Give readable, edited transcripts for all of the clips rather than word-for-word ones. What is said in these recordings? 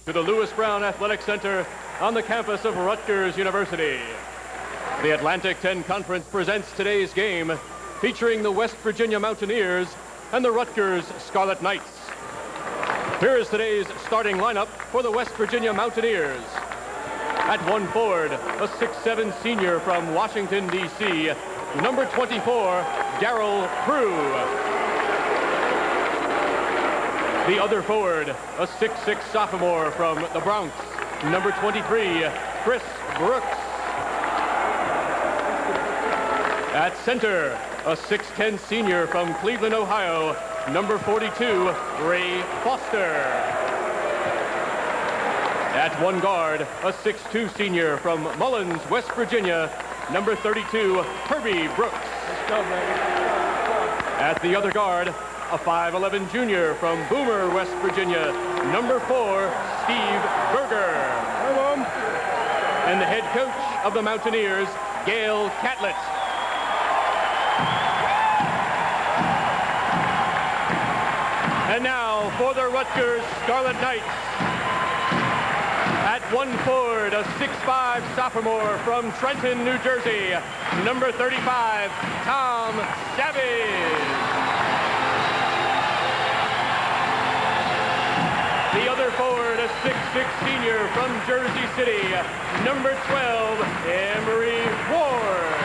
to the Lewis Brown Athletic Center on the campus of Rutgers University. The Atlantic 10 Conference presents today's game, featuring the West Virginia Mountaineers and the Rutgers Scarlet Knights. Here is today's starting lineup for the West Virginia Mountaineers. At one forward, a 6'7" senior from Washington, D.C., number 24, Darryl Prue. The other forward, a 6'6" sophomore from the Bronx, number 23, Chris Brooks. At center, a 6'10" senior from Cleveland, Ohio, number 42, Ray Foster. At one guard, a 6'2" senior from Mullins, West Virginia, number 32, Herbie Brooks. Let's go, baby. At the other guard, a 5'11" junior from Boomer, West Virginia, number 4, Steve Berger. And the head coach of the Mountaineers, Gail Catlett. And now for the Rutgers Scarlet Knights. At one forward, a 6'5" sophomore from Trenton, New Jersey, number 35, Tom Savage. The other forward, a 6'6" senior from Jersey City, number 12, Emery Ward.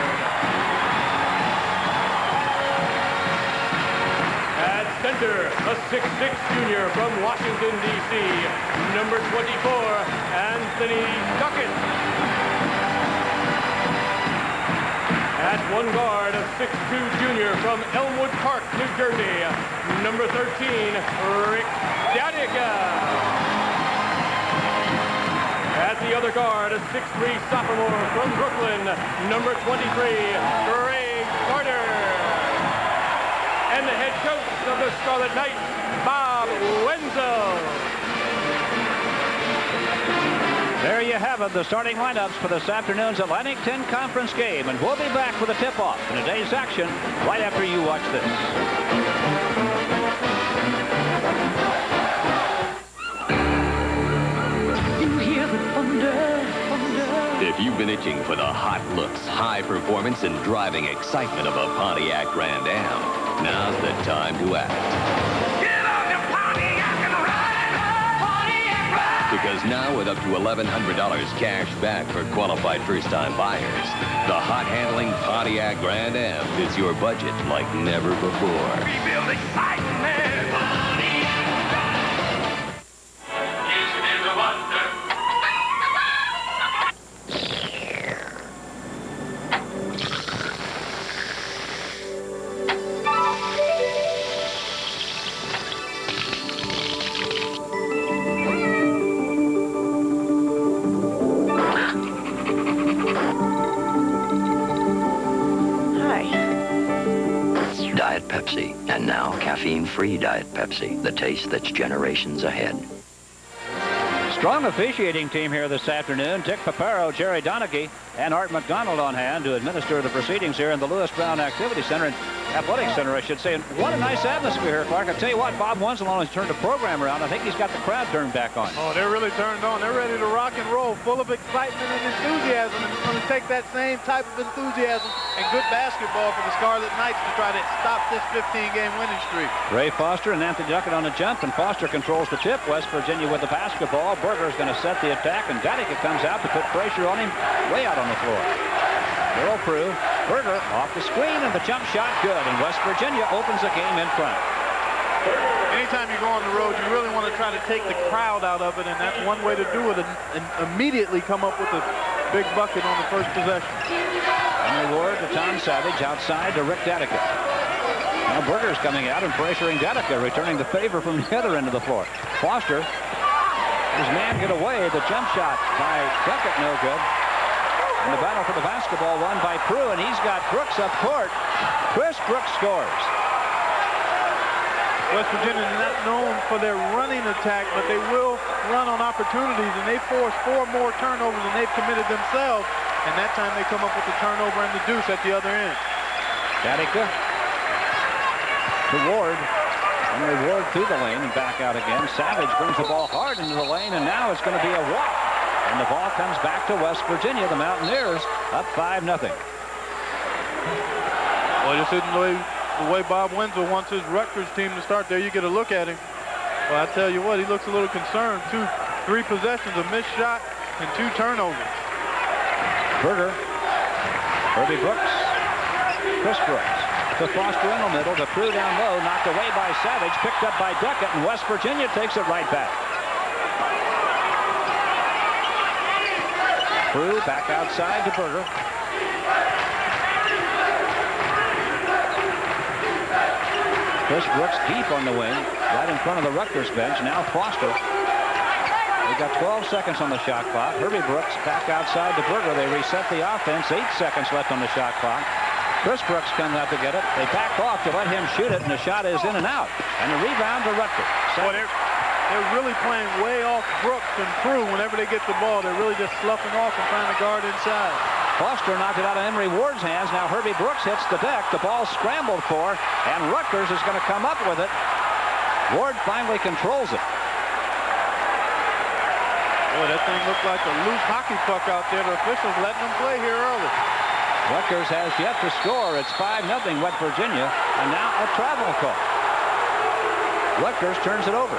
At center, a 6'6" junior from Washington, D.C., number 24, Anthony Duckett. At one guard, a 6'2" junior from Elmwood Park, New Jersey, number 13, Rick Danica. At the other guard, a 6'3" sophomore from Brooklyn, number 23, Greg Carter. And the head coach of the Scarlet Knights, Bob Wenzel. There you have it, the starting lineups for this afternoon's Atlantic 10 Conference game. And we'll be back with a tip-off in today's action right after you watch this. You hear the thunder, thunder. If you've been itching for the hot looks, high performance, and driving excitement of a Pontiac Grand Am, now's the time to act. Get on your Pontiac and ride! Pontiac ride! Because now with up to $1,100 cash back for qualified first-time buyers, the hot-handling Pontiac Grand Am fits your budget like never before. We build excitement! Pontiac ride! Isn't it a wonder? Diet Pepsi, and now caffeine-free Diet Pepsi, the taste that's generations ahead. Strong officiating team here this afternoon. Dick Paparo, Jerry Donaghy, and Art McDonald on hand to administer the proceedings here in the Lewis Brown Activity Center, and Athletic Center, I should say. And what a nice atmosphere here, Clark. I tell you what, Bob Wenzel only turned the program around. I think he's got the crowd turned back on. Oh, they're really turned on. They're ready to rock and roll, full of excitement and enthusiasm. And we're going to take that same type of enthusiasm and good basketball for the Scarlet Knights to try to stop this 15-game winning streak. Ray Foster and Anthony Duckett on the jump, and Foster controls the tip. West Virginia with the basketball. Berger's going to set the attack, and Danica comes out to put pressure on him way out on the floor. Darryl Prue, Berger off the screen, and the jump shot good, and West Virginia opens the game in front. Anytime you go on the road, you really want to try to take the crowd out of it, and that's one way to do it, and immediately come up with a big bucket on the first possession. Henry Ward to Tom Savage, outside to Rick Danica. Now Berger's coming out and pressuring Danica, returning the favor from the other end of the floor. Foster, his man get away, the jump shot by Duckett, no good. And the battle for the basketball won by Prue, and he's got Brooks up court. Chris Brooks scores. West Virginia is not known for their running attack, but they will run on opportunities, and they forced 4 more turnovers than they've committed themselves. And that time they come up with the turnover and the deuce at the other end. Danica to Ward. Henry Ward through the lane and back out again. Savage brings the ball hard into the lane, and now it's going to be a walk. And the ball comes back to West Virginia. The Mountaineers up 5-0. Well, this isn't the way Bob Wenzel wants his Rutgers team to start. There you get a look at him. Well, I tell you what, he looks a little concerned. 3 possessions, a missed shot, and 2 turnovers. Berger. Herbie Brooks. Chris Brooks. To Foster in the middle. To Prue down low. Knocked away by Savage. Picked up by Duckett. And West Virginia takes it right back. Prue back outside to Berger. Chris Brooks deep on the wing. Right in front of the Rutgers bench. Now Foster. They've got 12 seconds on the shot clock. Herbie Brooks back outside to Berger. They reset the offense. 8 seconds left on the shot clock. Chris Brooks comes out to get it. They back off to let him shoot it, and the shot is in and out. And the rebound to Rutgers. Boy, they're really playing way off Brooks and Prue. Whenever they get the ball, they're really just sloughing off and trying to guard inside. Foster knocked it out of Emery Ward's hands. Now Herbie Brooks hits the deck. The ball scrambled for, and Rutgers is going to come up with it. Ward finally controls it. Boy, that thing looked like a loose hockey puck out there. The officials letting them play here early. Rutgers has yet to score. It's 5-0 West Virginia, and now a travel call. Rutgers turns it over.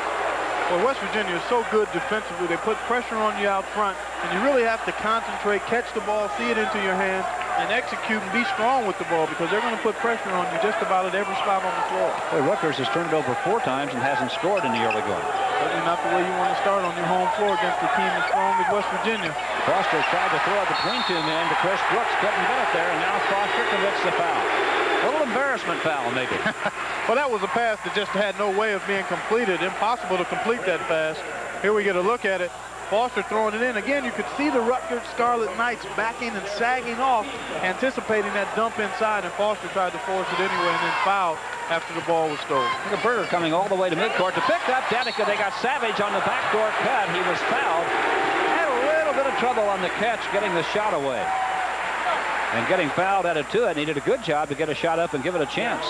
Well, West Virginia is so good defensively. They put pressure on you out front, and you really have to concentrate, catch the ball, see it into your hand, and execute and be strong with the ball because they're going to put pressure on you just about at every spot on the floor. Boy, Rutgers has turned it over 4 times and hasn't scored in the early going. Certainly not the way you want to start on your home floor against a team as strong as West Virginia. Foster tried to throw it between 2 men to Chris Brooks. Couldn't get it there, and now Foster commits the foul. A little embarrassment foul, maybe. Well, that was a pass that just had no way of being completed. Impossible to complete that pass. Here we get a look at it. Foster throwing it in. Again, you could see the Rutgers Scarlet Knights backing and sagging off, anticipating that dump inside, and Foster tried to force it anyway and then fouled after the ball was stolen. Look at Berger coming all the way to midcourt to pick up Danica. They got Savage on the backdoor cut. He was fouled. Had a little bit of trouble on the catch getting the shot away. And getting fouled added to it. Needed a good job to get a shot up and give it a chance.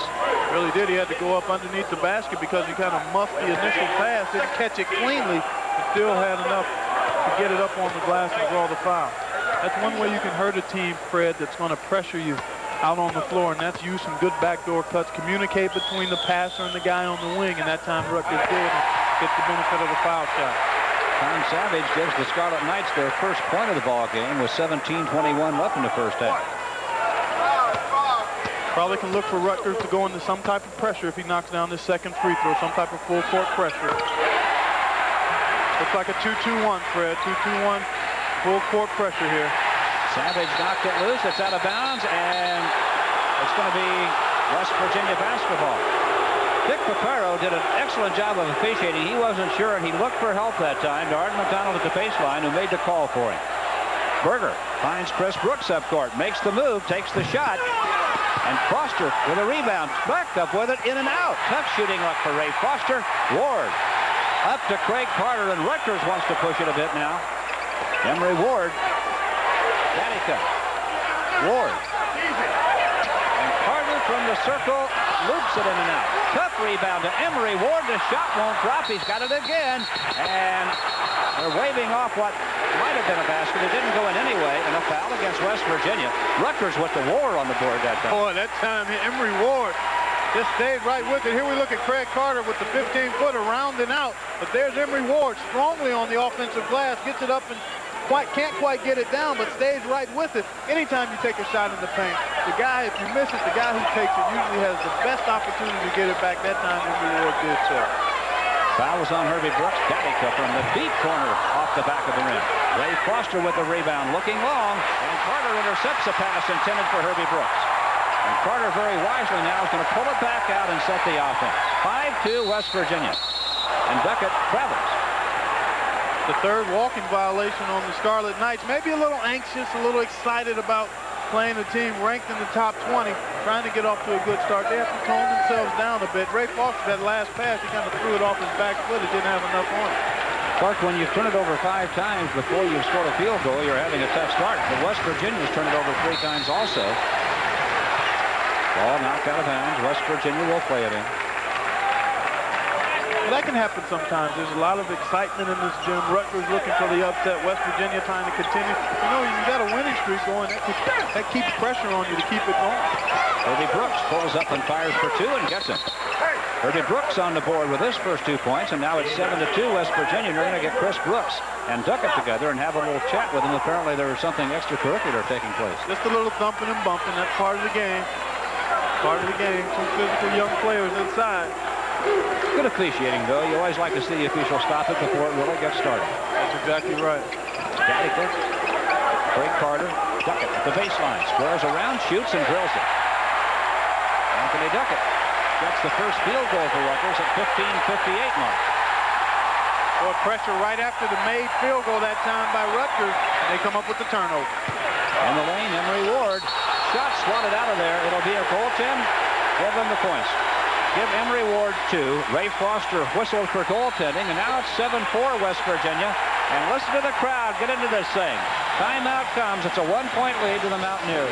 Really did. He had to go up underneath the basket because he kind of muffed the initial pass. Didn't catch it cleanly, but still had enough to get it up on the glass and draw the foul. That's one way you can hurt a team, Fred, that's going to pressure you out on the floor, and that's use some good backdoor cuts, communicate between the passer and the guy on the wing, and that time Rutgers did and gets the benefit of the foul shot. Tom Savage gives the Scarlet Knights their first point of the ball game with 17:21 left in the first half. Probably can look for Rutgers to go into some type of pressure if he knocks down this second free throw, some type of full court pressure. Looks like a 2-2-1, Fred. 2-2-1 full court pressure here. Savage knocked it loose. It's out of bounds, and it's going to be West Virginia basketball. Dick Picaro did an excellent job of officiating. He wasn't sure, and he looked for help that time to Arden McDonald at the baseline, who made the call for him. Berger finds Chris Brooks up court, makes the move, takes the shot, and Foster with a rebound, backed up with it, in and out. Tough shooting luck for Ray Foster. Ward up to Craig Carter, and Rutgers wants to push it a bit now. Emery Ward, Danica, Ward, and Carter from the circle loops it in and out. Tough rebound to Emery Ward. The shot won't drop. He's got it again, and they're waving off what might have been a basket. It didn't go in anyway, and a foul against West Virginia. Rutgers with the war on the board that time. Boy, that time Emery Ward just stayed right with it. Here we look at Craig Carter with the 15-footer rounding out, but there's Emery Ward strongly on the offensive glass, gets it up and can't quite get it down, but stays right with it. Anytime you take a shot in the paint, the guy, if you miss it, the guy who takes it usually has the best opportunity to get it back. That time Emery Ward did so. Foul was on Herbie Brooks. Danica from the deep corner off the back of the rim. Ray Foster with the rebound, looking long, and Carter intercepts a pass intended for Herbie Brooks. And Carter very wisely now is going to pull it back out and set the offense. 5-2 West Virginia. And Duckett travels. The third walking violation on the Scarlet Knights. Maybe a little anxious, a little excited about playing a team ranked in the top 20, trying to get off to a good start. They have to tone themselves down a bit. Ray Foster, that last pass, he kind of threw it off his back foot. It didn't have enough on it. Clark, when you've turned it over 5 times before you've scored a field goal, you're having a tough start. But West Virginia's turned it over 3 times also. Ball knocked out of bounds. West Virginia will play it in. Well, that can happen sometimes. There's a lot of excitement in this gym. Rutgers looking for the upset. West Virginia trying to continue. You know, you got a winning streak going. That keeps pressure on you to keep it going. Herbie Brooks pulls up and fires for 2 and gets it. Herbie Brooks on the board with his first 2 points, and now it's 7-2 West Virginia. And they're going to get Chris Brooks and Duckett together and have a little chat with him. Apparently there was something extracurricular taking place. Just a little thumping and bumping. That's part of the game. Part of the game. 2 physical young players inside. Good officiating, though. You always like to see the official stop it before it really gets started. That's exactly right. Danica, Craig Carter, Duckett at the baseline. Squares around, shoots, and drills it. Anthony Duckett gets the first field goal for Rutgers at 15:58 mark. Boy, pressure right after the made field goal that time by Rutgers, and they come up with the turnover. In the lane, Emery Ward. Shot swatted out of there. It'll be a goaltend. Give them the points. Give Emery Ward 2. Ray Foster whistled for goaltending, and now it's 7-4 West Virginia. And listen to the crowd get into this thing. Timeout comes. It's a 1-point lead to the Mountaineers.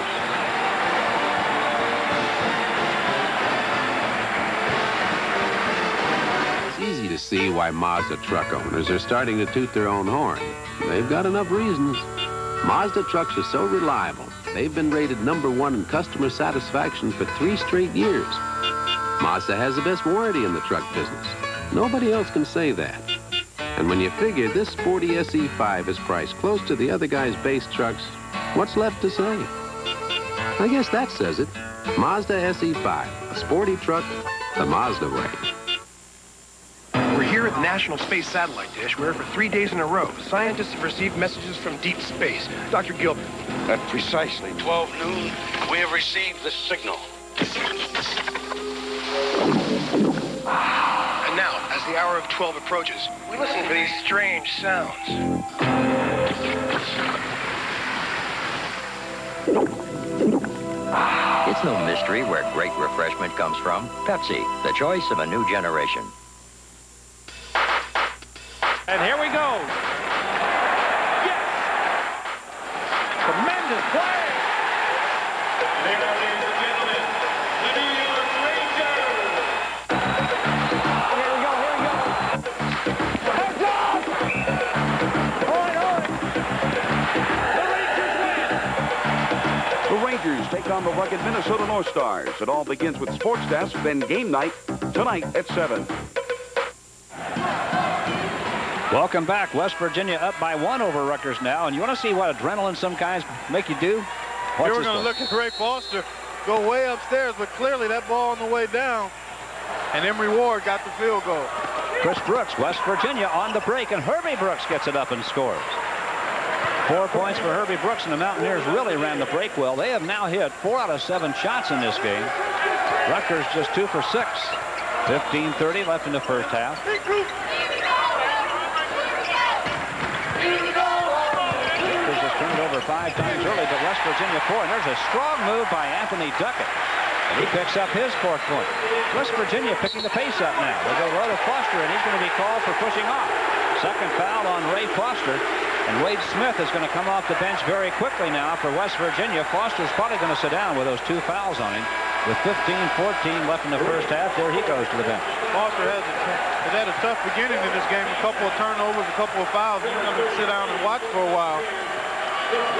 It's easy to see why Mazda truck owners are starting to toot their own horn. They've got enough reasons. Mazda trucks are so reliable. They've been rated #1 in customer satisfaction for 3 straight years. Mazda has the best warranty in the truck business. Nobody else can say that. And when you figure this sporty SE5 is priced close to the other guy's base trucks, what's left to say? I guess that says it. Mazda SE5, a sporty truck the Mazda way. We're here at the National Space Satellite Dish, where for 3 days in a row, scientists have received messages from deep space. Dr. Gilbert. At precisely 12 noon, we have received the signal. And now, as the hour of 12 approaches, we listen for these strange sounds. It's no mystery where great refreshment comes from. Pepsi, the choice of a new generation. And here we go. Yes! Tremendous play! There, ladies and gentlemen, the New York Rangers! Here we go. Heads up! Hold it! The Rangers take on the rugged Minnesota North Stars. It all begins with Sports Desk, then game night tonight at 7. Welcome back. West Virginia up by 1 over Rutgers now. And you want to see what adrenaline some guys make you do? Here we're going to look at Ray Foster go way upstairs, but clearly that ball on the way down. And Emery Ward got the field goal. Chris Brooks, West Virginia on the break, and Herbie Brooks gets it up and scores. 4 points for Herbie Brooks, and the Mountaineers really ran the break well. They have now hit 4 out of 7 shots in this game. Rutgers just 2 for 6. 15:30 left in the first half. Rutgers has turned over 5 times early, but West Virginia 4. And there's a strong move by Anthony Duckett. And he picks up his 4th point. West Virginia picking the pace up now. They go low to Foster, and he's going to be called for pushing off. Second foul on Ray Foster. And Wade Smith is going to come off the bench very quickly now for West Virginia. Foster's probably going to sit down with those 2 fouls on him. With 15-14 left in the first half, there he goes to the bench. Foster has had a tough beginning in this game. A couple of turnovers, a couple of fouls. He's going to sit down and watch for a while.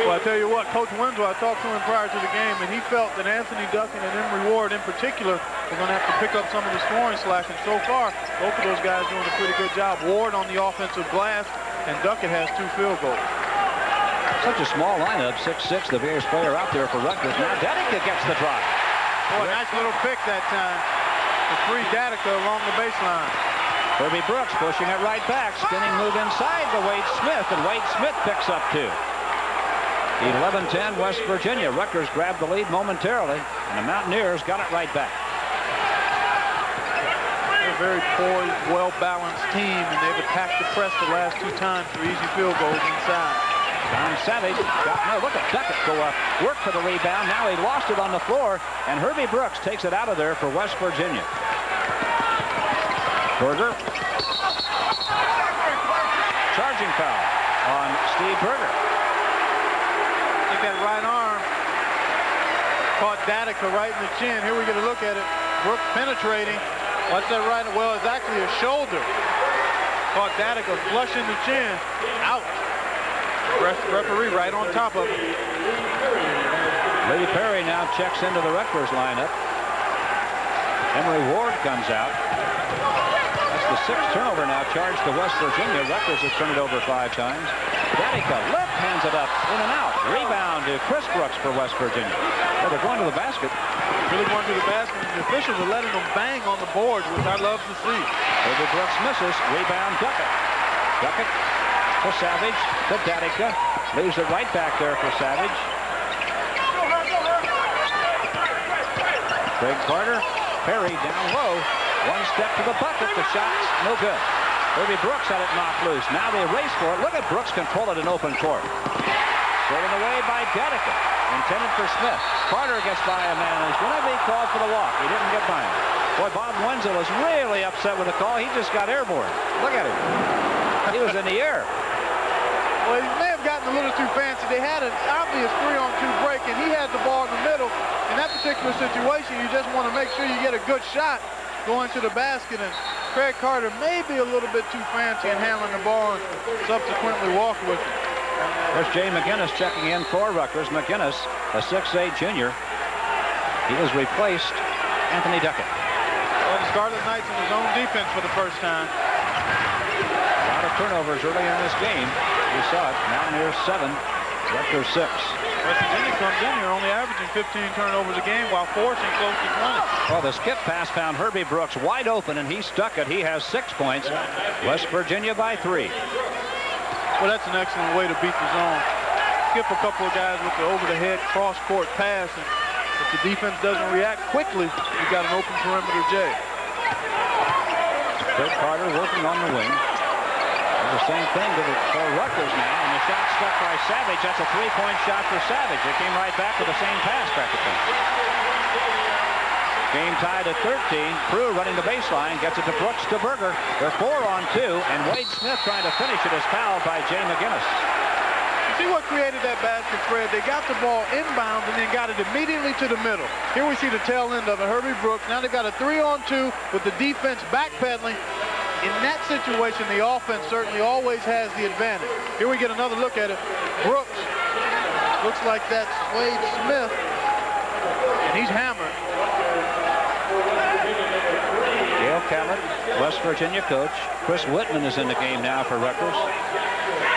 Well, I tell you what, Coach Wenzel, I talked to him prior to the game, and he felt that Anthony Duckett and Emery Ward in particular were going to have to pick up some of the scoring slack. And so far, both of those guys doing a pretty good job. Ward on the offensive glass, and Duckett has 2 field goals. Such a small lineup, 6'6", the biggest player out there for Rutgers. Now Danica gets the drive. Boy, nice little pick that time to free Danica along the baseline. Herbie Brooks pushing it right back. Spinning move inside to Wade Smith, and Wade Smith picks up 2. 11-10 West Virginia. Rutgers grabbed the lead momentarily, and the Mountaineers got it right back. They're a very poised, well-balanced team, and they've attacked the press the last 2 times for easy field goals inside. Tom Savage look at Duckett go up, work for the rebound. Now he lost it on the floor, and Herbie Brooks takes it out of there for West Virginia. Berger. Charging foul on Steve Berger. I think that right arm caught Danica right in the chin. Here we get a look at it. Brooks penetrating, Watch that right. Well, it's actually a shoulder. Caught Datica flush in the chin. Out. Referee right on top of it. Lady Perry now checks into the Rutgers lineup. Emery Ward comes out. That's the 6th turnover now charged to West Virginia. Rutgers has turned it over 5 times. Datica left hands it up, in and out. Rebound to Chris Brooks for West Virginia. Well, they're going to the basket. Really going to the basket, and the officials are letting them bang on the boards, which I love to see. Herbie Brooks misses. Rebound Duckett. Duckett to Savage to Datica. Leaves it right back there for Savage. Craig Carter. Perry down low. One step to the bucket. The shot's no good. Herbie Brooks had it knocked loose. Now they race for it. Look at Brooks control it in open court. Stolen away by Datica. Intended for Smith. Carter gets by a man. He's going to be called for the walk. He didn't get by him. Boy, Bob Wenzel is really upset with the call. He just got airborne. Look at him. He was in the air. Well, he may have gotten a little too fancy. They had an obvious 3-on-2 break, and he had the ball in the middle. In that particular situation, you just want to make sure you get a good shot going to the basket, and Craig Carter may be a little bit too fancy in handling the ball and subsequently walked with it. There's Jay McGinnis checking in for Rutgers. McGinnis, a 6'8 junior. He has replaced Anthony Duckett. Well, the Scarlet Knights in his own defense for the first time. A lot of turnovers early in this game. You saw it. Mountaineers 7, Rutgers 6. West Virginia comes in here only averaging 15 turnovers a game while forcing close to 20. Well, the skip pass found Herbie Brooks wide open, and he stuck it. He has 6 points. West Virginia by 3. Well, that's an excellent way to beat the zone. Skip a couple of guys with the over-the-head cross-court pass, and if the defense doesn't react quickly, you got an open perimeter J. Craig Carter working on the wing. The same thing for Rutgers now, and the shot struck by Savage. That's a 3-point shot for Savage. It came right back with the same pass practically. Game tied at 13. Prue running the baseline, gets it to Brooks to Berger. They're 4-on-2, and Wade Smith trying to finish it is fouled by Jay McGinnis. You see what created that basket, Fred? They got the ball inbound and then got it immediately to the middle. Here we see the tail end of it. Herbie Brooks. Now they got a 3-on-2 with the defense backpedaling. In that situation, the offense certainly always has the advantage. Here we get another look at it. Brooks. Looks like that's Wade Smith. And he's hammered. Gail Callett, West Virginia coach. Chris Whitman is in the game now for Rutgers.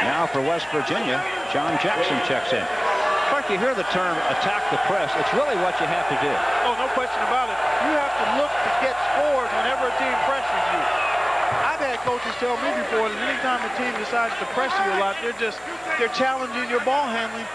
Now for West Virginia, John Jackson checks in. In fact, you hear the term attack the press. It's really what you have to do. Oh, no question about it. You have to look to get scores whenever a team pressures you. I've had coaches tell me before that anytime a team decides to press you a lot, they're challenging your ball handling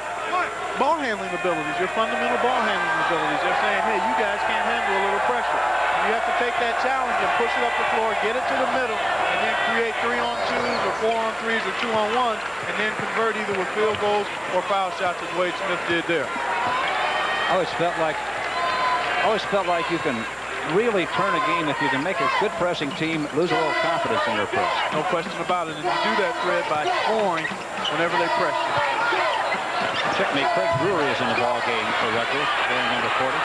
abilities, your fundamental ball handling abilities. They're saying, hey, you guys can't handle a little pressure. And you have to take that challenge and push it up the floor, get it to the middle, and then create 3-on-2s or 4-on-3s or 2-on-1s, and then convert either with field goals or foul shots as Wade Smith did there. I always felt like you can really turn a game if you can make a good pressing team lose a little confidence in their press. No question about it. And you do that, Fred, by scoring whenever they press you. Checkmate. Craig Brewery is in the ball game for Rutgers, wearing number 40.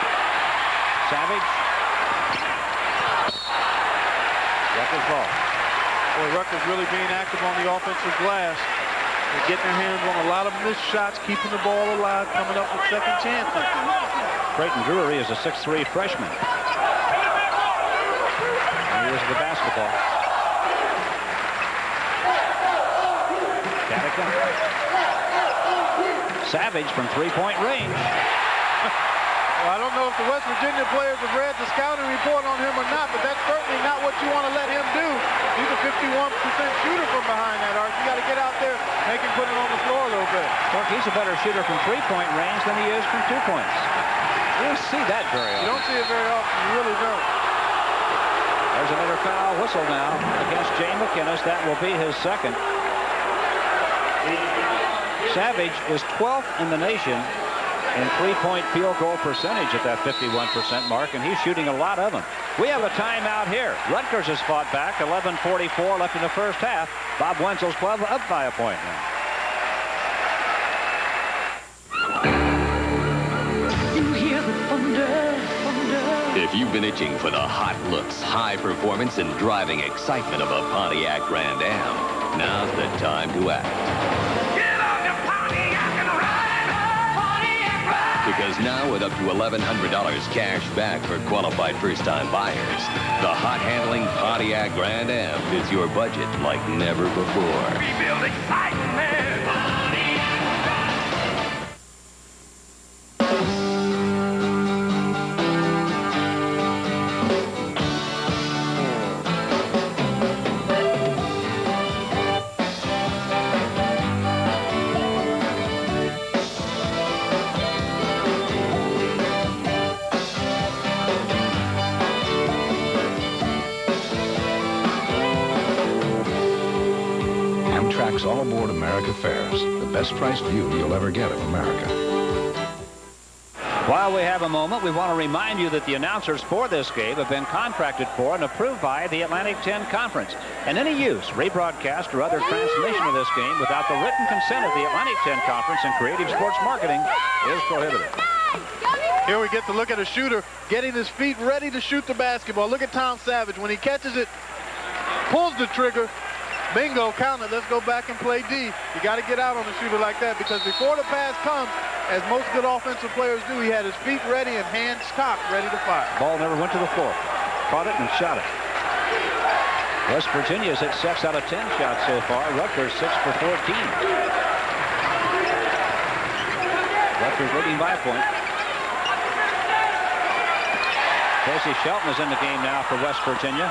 Savage. Rutgers ball. Well, Rutgers really being active on the offensive glass. They're getting their hands on a lot of missed shots, keeping the ball alive, coming up with second chances. Creighton Brewery is a 6'3 freshman. Here's the basketball. Datica. Savage from 3-point range. Well, I don't know if the West Virginia players have read the scouting report on him or not, but that's certainly not what you want to let him do. He's a 51% shooter from behind that arc. You got to get out there, make him put it on the floor a little bit. Well, he's a better shooter from 3-point range than he is from 2 points. You don't see that very often. You don't see it very often. You really don't. There's another foul whistle now against Jay McGinnis. That will be his second. Savage is 12th in the nation in 3-point field goal percentage at that 51% mark, and he's shooting a lot of them. We have a timeout here. Rutgers has fought back. 11:44 left in the first half. Bob Wenzel's club up by a point now. You hear the thunder, thunder. If you've been itching for the hot looks, high performance, and driving excitement of a Pontiac Grand Am, now's the time to act. Get on the Pontiac and ride! Pontiac ride! Because now with up to $1,100 cash back for qualified first-time buyers, the hot-handling Pontiac Grand Am fits your budget like never before. Rebuild excitement! Amtrak's All Aboard America fares, the best priced view you'll ever get of America. While we have a moment, we want to remind you that the announcers for this game have been contracted for and approved by the Atlantic 10 Conference. And any use, rebroadcast, or other transmission of this game without the written consent of the Atlantic 10 Conference and Creative Sports Marketing is prohibited. Here we get to look at a shooter getting his feet ready to shoot the basketball. Look at Tom Savage. When he catches it, pulls the trigger. Bingo, count it. Let's go back and play D. You got to get out on a shooter like that because before the pass comes, as most good offensive players do, he had his feet ready and hands cocked, ready to fire. Ball never went to the floor. Caught it and shot it. West Virginia's hit 6 out of 10 shots so far. Rutgers 6 for 14. Rutgers leading by a point. Casey Shelton is in the game now for West Virginia.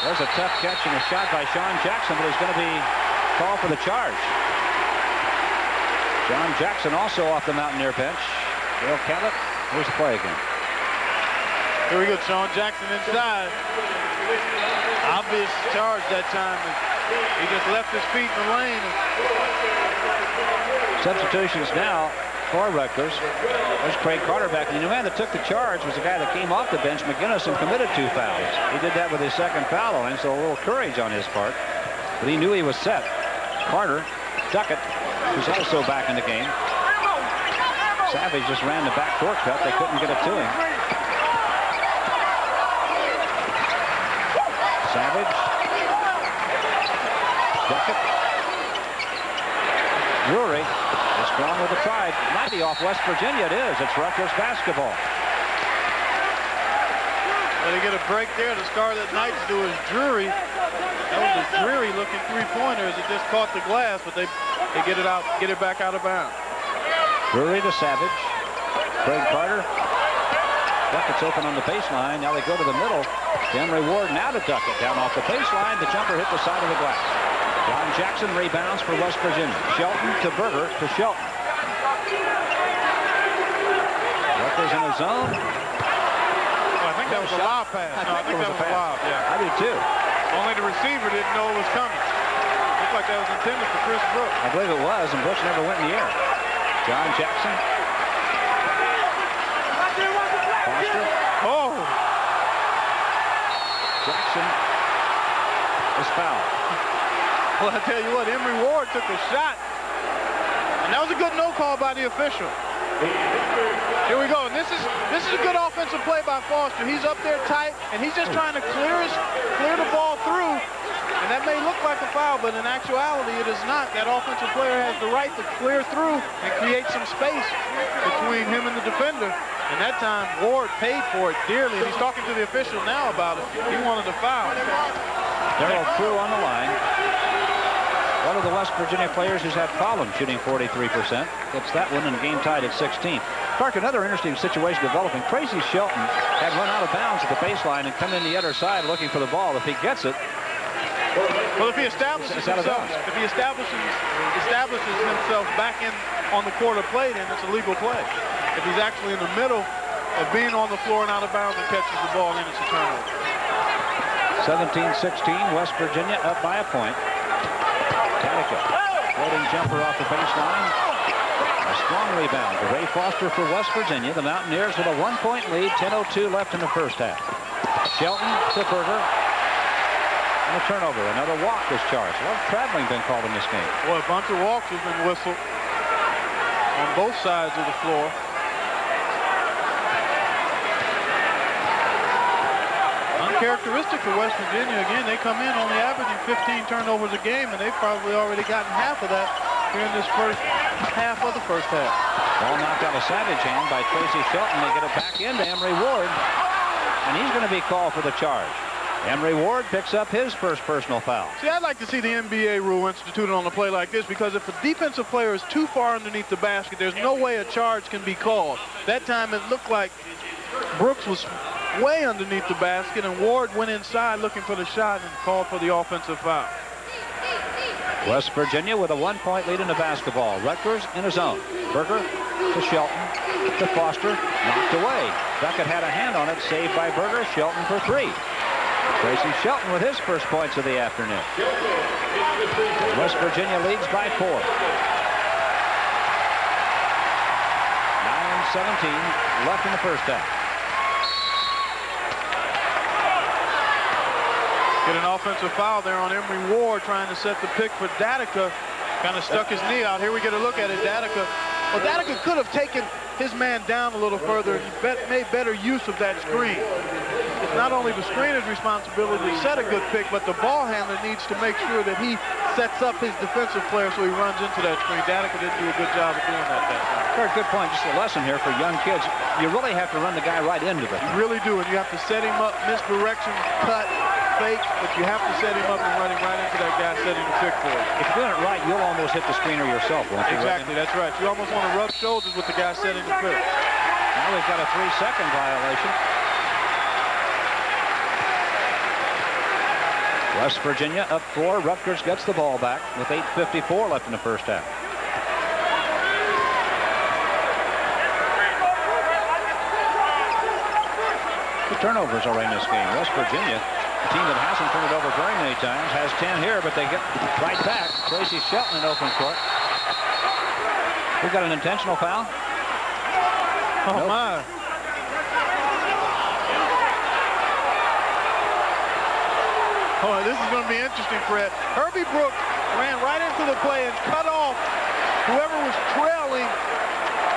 There's a tough catch and a shot by Sean Jackson, but he's going to be called for the charge. John Jackson also off the Mountaineer bench. Dale Cabot, here's the play again. Here we go, Sean Jackson inside. Obvious charge that time. He just left his feet in the lane. Substitutions now for Rutgers. There's Craig Carter back. And the man that took the charge was the guy that came off the bench, McGinnis, and committed 2 fouls. He did that with his second foul line, so a little courage on his part. But he knew he was set. Carter, Duckett, who's also back in the game. Savage just ran the backdoor cut. They couldn't get it to him. Savage. Duckett. Drury is strong with the Pride. Might be off West Virginia. It is. It's Rutgers basketball. Well, they get a break there. The Scarlet Knights do is Drury. That was a Drury-looking three-pointer as it just caught the glass, but they get it out, get it back out of bounds. Drury to Savage. Craig Carter. Duckett's open on the baseline. Now they go to the middle. Henry Ward now to Duckett. Down off the baseline. The jumper hit the side of the glass. John Jackson rebounds for West Virginia. Shelton to Berger to Shelton. Rutgers in the zone. Oh, I think that was a lob pass. I think that was a lob. Yeah, I do too. Only the receiver didn't know it was coming. Looked like that was intended for Chris Brooks. I believe it was, and Bush never went in the air. John Jackson. Foster. Oh! Jackson is fouled. Well, I tell you what, Emory Ward took a shot. And that was a good no call by the official. Here we go. And this is a good offensive play by Foster. He's up there tight, and he's just trying to clear the ball through. And that may look like a foul, but in actuality, it is not. That offensive player has the right to clear through and create some space between him and the defender. And that time, Ward paid for it dearly. And he's talking to the official now about it. He wanted a foul. Darrell Crew on the line. One of the West Virginia players who's had problems shooting 43%. Gets that one in the game tied at 16. Clark, another interesting situation developing. Tracy Shelton had run out of bounds at the baseline and come in the other side looking for the ball. If he gets it, well, if he establishes himself back in on the court of play, then it's a legal play. If he's actually in the middle of being on the floor and out of bounds and catches the ball, then it's a turnover. 17-16, West Virginia up by a point. Danica, floating jumper off the baseline. A strong rebound to Ray Foster for West Virginia. The Mountaineers with a 1-point lead, 10:02 left in the first half. Shelton to Berger. And a turnover. Another walk is charged. A lot of traveling been called in this game. Well, a bunch of walks have been whistled on both sides of the floor. characteristic for West Virginia. Again, they come in only averaging 15 turnovers a game, and they've probably already gotten half of that here in this first half of the first half. Ball knocked out of Savage hand by Tracy Shelton. They get it back into Emery Ward, and he's going to be called for the charge. Emery Ward picks up his first personal foul. See, I'd like to see the NBA rule instituted on a play like this, because if a defensive player is too far underneath the basket, there's no way a charge can be called. That time it looked like Brooks was way underneath the basket, and Ward went inside looking for the shot and called for the offensive foul. West Virginia with a 1-point lead in the basketball. Rutgers in a zone. Berger to Shelton to Foster. Knocked away. Duckett had a hand on it. Saved by Berger. Shelton for 3. Tracy Shelton with his first points of the afternoon. West Virginia leads by 4. 9:17 left in the first half. Get an offensive foul there on Emery Ward, trying to set the pick for Datica. Kind of stuck his knee out. Here we get a look at it. Datica. Well, Datica could have taken his man down a little further and made better use of that screen. It's not only the screener's responsibility to set a good pick, but the ball handler needs to make sure that he sets up his defensive player so he runs into that screen. Datica didn't do a good job of doing that time. Very good point. Just a lesson here for young kids. You really have to run the guy right into it. You really do, and you have to set him up, misdirection, cut, fake, but you have to set him up and run him right into that guy setting the pick for you. If you're doing it right, you'll almost hit the screener yourself, won't you? Exactly, that's right. You almost want to rub shoulders with the guy setting the pick. Now we've got a 3-second violation. West Virginia up 4. Rutgers gets the ball back with 8:54 left in the first half. The turnovers are in this game. West Virginia, a team that hasn't turned it over very many times, has 10 here, but they get right back. Tracy Shelton in open court. We've got an intentional foul. Oh, nope. My. Oh, this is going to be interesting, Fred. Herbie Brooks ran right into the play and cut off whoever was trailing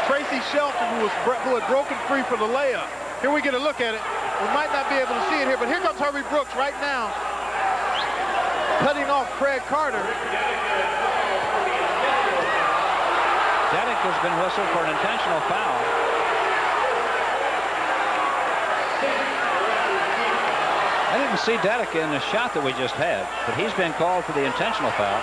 Tracy Shelton, who had broken free for the layup. Here we get a look at it. We might not be able to see it here, but here comes Herbie Brooks right now, cutting off Craig Carter. Dedek has been whistled for an intentional foul. I didn't see Dedek in the shot that we just had, but he's been called for the intentional foul.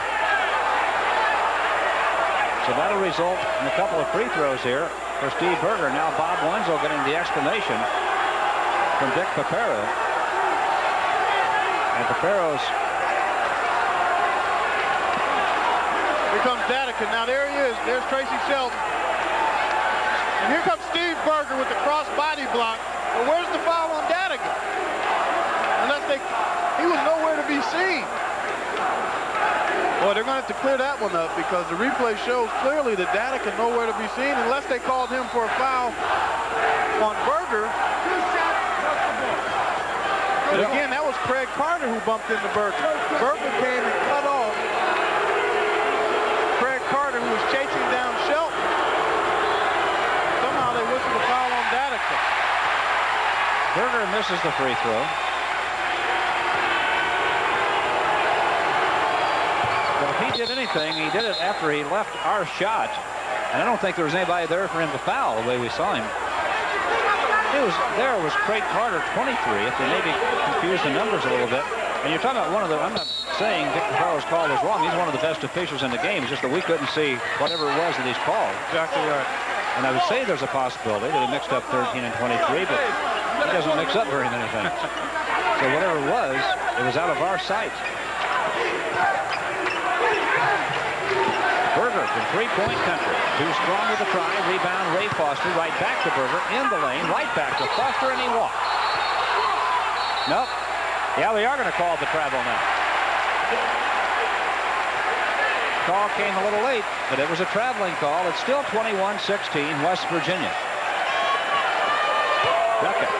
So that'll result in a couple of free throws here for Steve Berger. Now Bob Wenzel getting the explanation from Dick Papero. And Papero's... Here comes Datica. Now there he is. There's Tracy Shelton. And here comes Steve Berger with the cross-body block. But where's the foul on Datica? He was nowhere to be seen. Boy, they're going to have to clear that one up, because the replay shows clearly that Datica nowhere to be seen unless they called him for a foul on Berger. But again, that was Craig Carter who bumped into Berger. Berger came and cut off Craig Carter, who was chasing down Shelton. Somehow they whistled a foul on Datica. Berger misses the free throw. Well, if he did anything, he did it after he left our shot. And I don't think there was anybody there for him to foul the way we saw him. There was Craig Carter, 23, if they maybe confused the numbers a little bit. And you're talking about one of the, I'm not saying Dick Papero's call was wrong. He's one of the best officials in the game. It's just that we couldn't see whatever it was that he's called. Exactly right. And I would say there's a possibility that he mixed up 13 and 23, but he doesn't mix up very many things. So whatever it was out of our sight. Berger from three-point country. Too strong with the try. Rebound, Ray Foster. Right back to Berger. In the lane. Right back to Foster, and he walks. Nope. Yeah, we are going to call the travel now. Call came a little late, but it was a traveling call. It's still 21-16, West Virginia. Duckett.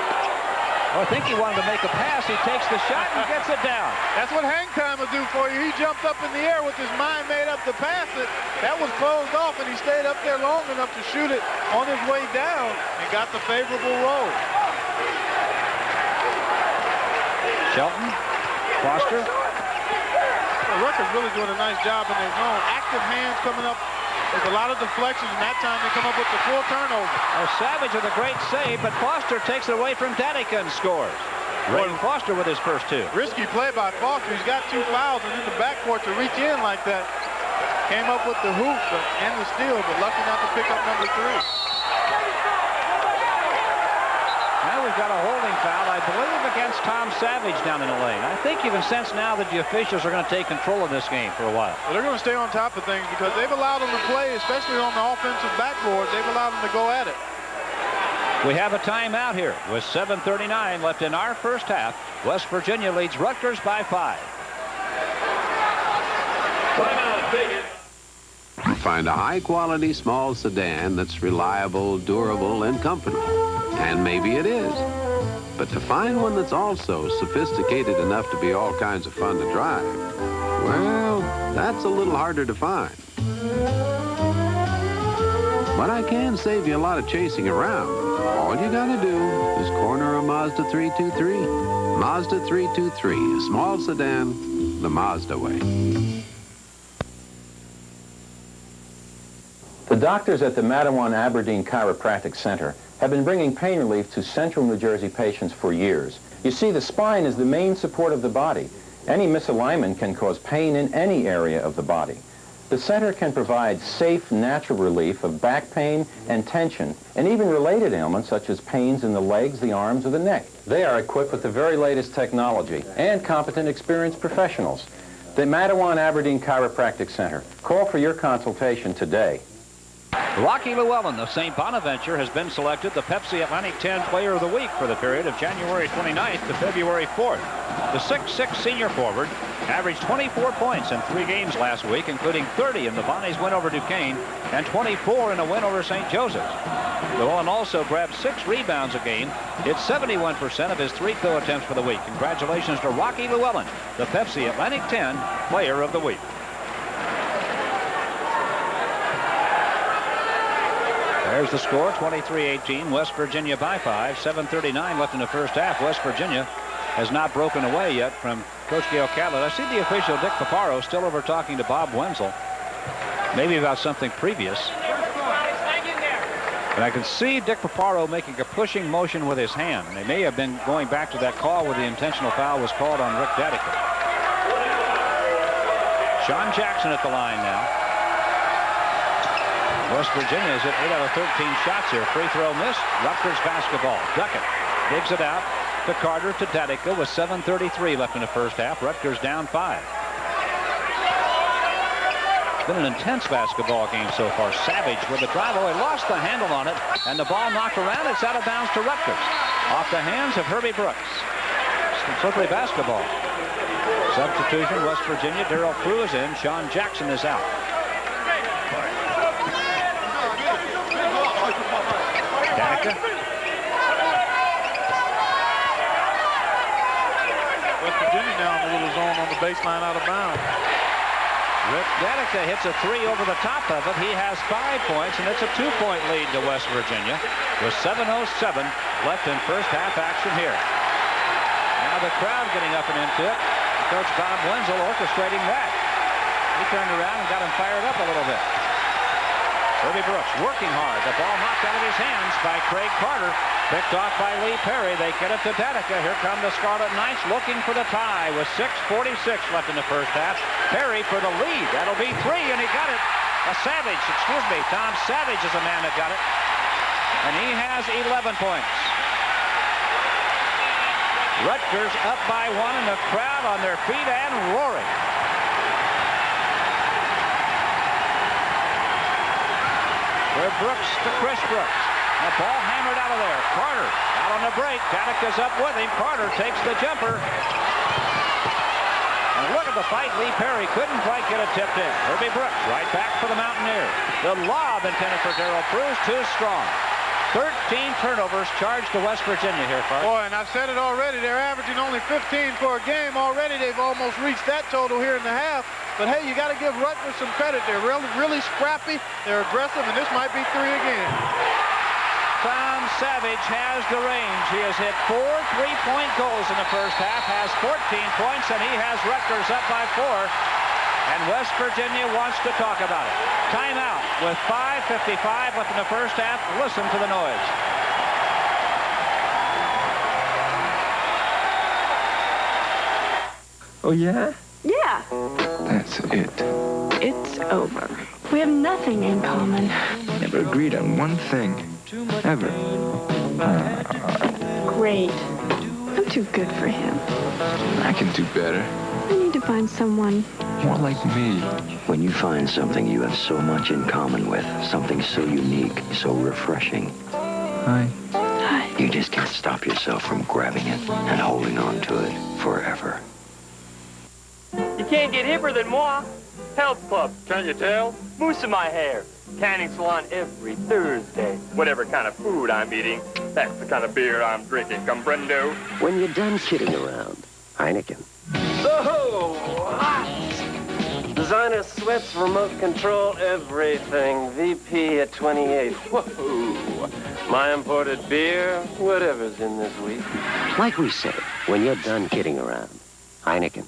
Well, I think he wanted to make a pass. He takes the shot and gets it down. That's what hang time will do for you. He jumped up in the air with his mind made up to pass it. That was closed off, and he stayed up there long enough to shoot it on his way down and got the favorable roll. Shelton. Foster. Well, Rutgers really doing a nice job in their zone. Active hands coming up with a lot of deflections, and that time they come up with the full turnover. Oh, Savage with a great save, but Foster takes it away from Danica and scores. Ray Foster with his first 2. Risky play by Foster. He's got 2 fouls, and in the backcourt to reach in like that. Came up with the hoop and the steal, but lucky not to pick up number 3. Now we've got a holding foul, I believe, against Tom Savage down in the lane. I think you can sense now that the officials are going to take control of this game for a while. Well, they're going to stay on top of things because they've allowed them to play, especially on the offensive backboard. They've allowed them to go at it. We have a timeout here with 7:39 left in our first half. West Virginia leads Rutgers by 5. Find a high-quality small sedan that's reliable, durable, and comfortable. And maybe it is. But to find one that's also sophisticated enough to be all kinds of fun to drive, well, that's a little harder to find. But I can save you a lot of chasing around. All you gotta do is corner a Mazda 323. Mazda 323, a small sedan, the Mazda way. The doctors at the Matawan Aberdeen Chiropractic Center have been bringing pain relief to central New Jersey patients for years. You see, the spine is the main support of the body. Any misalignment can cause pain in any area of the body. The center can provide safe, natural relief of back pain and tension, and even related ailments such as pains in the legs, the arms, or the neck. They are equipped with the very latest technology and competent, experienced professionals. The Matawan Aberdeen Chiropractic Center. Call for your consultation today. Rocky Llewellyn of St. Bonaventure has been selected the Pepsi Atlantic 10 Player of the Week for the period of January 29th to February 4th. The 6'6" senior forward averaged 24 points in 3 games last week, including 30 in the Bonnies' win over Duquesne and 24 in a win over St. Joseph's. Llewellyn also grabbed 6 rebounds a game. It's 71% of his 3-throw attempts for the week. Congratulations to Rocky Llewellyn, the Pepsi Atlantic 10 Player of the Week. There's the score, 23-18, West Virginia by 5, 7:39 left in the first half. West Virginia has not broken away yet from Coach Gail Catlett. I see the official, Dick Paparo, still over talking to Bob Wenzel, maybe about something previous. And I can see Dick Paparo making a pushing motion with his hand. They may have been going back to that call where the intentional foul was called on Rick Datica. Sean Jackson at the line now. West Virginia is at 8 out of 13 shots here. Free throw missed. Rutgers basketball. Duckett digs it out to Carter to Datica with 7:33 left in the first half. Rutgers down 5. It's been an intense basketball game so far. Savage with the drive. Oh, he lost the handle on it, and the ball knocked around. It's out of bounds to Rutgers. Off the hands of Herbie Brooks. Some slippery basketball. Substitution, West Virginia. Darrell Prue is in. Sean Jackson is out. Danica. West Virginia now in the little zone on the baseline out of bounds. Rick Danica hits a 3 over the top of it. He has 5 points, and it's a 2-point lead to West Virginia with 7:07 left in first half action here. Now the crowd getting up and into it. Coach Bob Wenzel orchestrating that. He turned around and got him fired up a little bit. Herbie Brooks working hard. The ball knocked out of his hands by Craig Carter. Picked off by Lee Perry. They get it to Danica. Here come the Scarlet Knights looking for the tie with 6:46 left in the first half. Perry for the lead. That'll be 3, and he got it. Tom Savage is the man that got it. And he has 11 points. Rutgers up by 1, and the crowd on their feet and roaring. Where Brooks to Chris Brooks. The ball hammered out of there. Carter out on the break. Datica's up with him. Carter takes the jumper. And look at the fight. Lee Perry couldn't quite get it tipped in. Herbie Brooks right back for the Mountaineers. The lob intended for Darrell Prue, too strong. 13 turnovers charged to West Virginia here, Clark. Boy, and I've said it already. They're averaging only 15 for a game already. They've almost reached that total here in the half. But hey, you got to give Rutgers some credit. They're really scrappy. They're aggressive, and this might be 3 again. Tom Savage has the range. He has hit 4 3-point goals in the first half, has 14 points, and he has Rutgers up by 4. And West Virginia wants to talk about it. Timeout with 5:55 left in the first half. Listen to the noise. Oh, yeah? Yeah. That's it. It's over. We have nothing in common. Never agreed on one thing. Ever. Great. I'm too good for him. I can do better. I need to find someone more like me. When you find something you have so much in common with, something so unique, so refreshing, Hi. you just can't stop yourself from grabbing it and holding on to it forever. You can't get hipper than moi. Health club, can't you tell? Mousse in my hair. Canning salon every Thursday. Whatever kind of food I'm eating, that's the kind of beer I'm drinking. Comprendo? When you're done kidding around, Heineken. Oh, hot! Designer sweats, remote control, everything. VP at 28. Whoa! My imported beer, whatever's in this week. Like we said, when you're done kidding around, Heineken.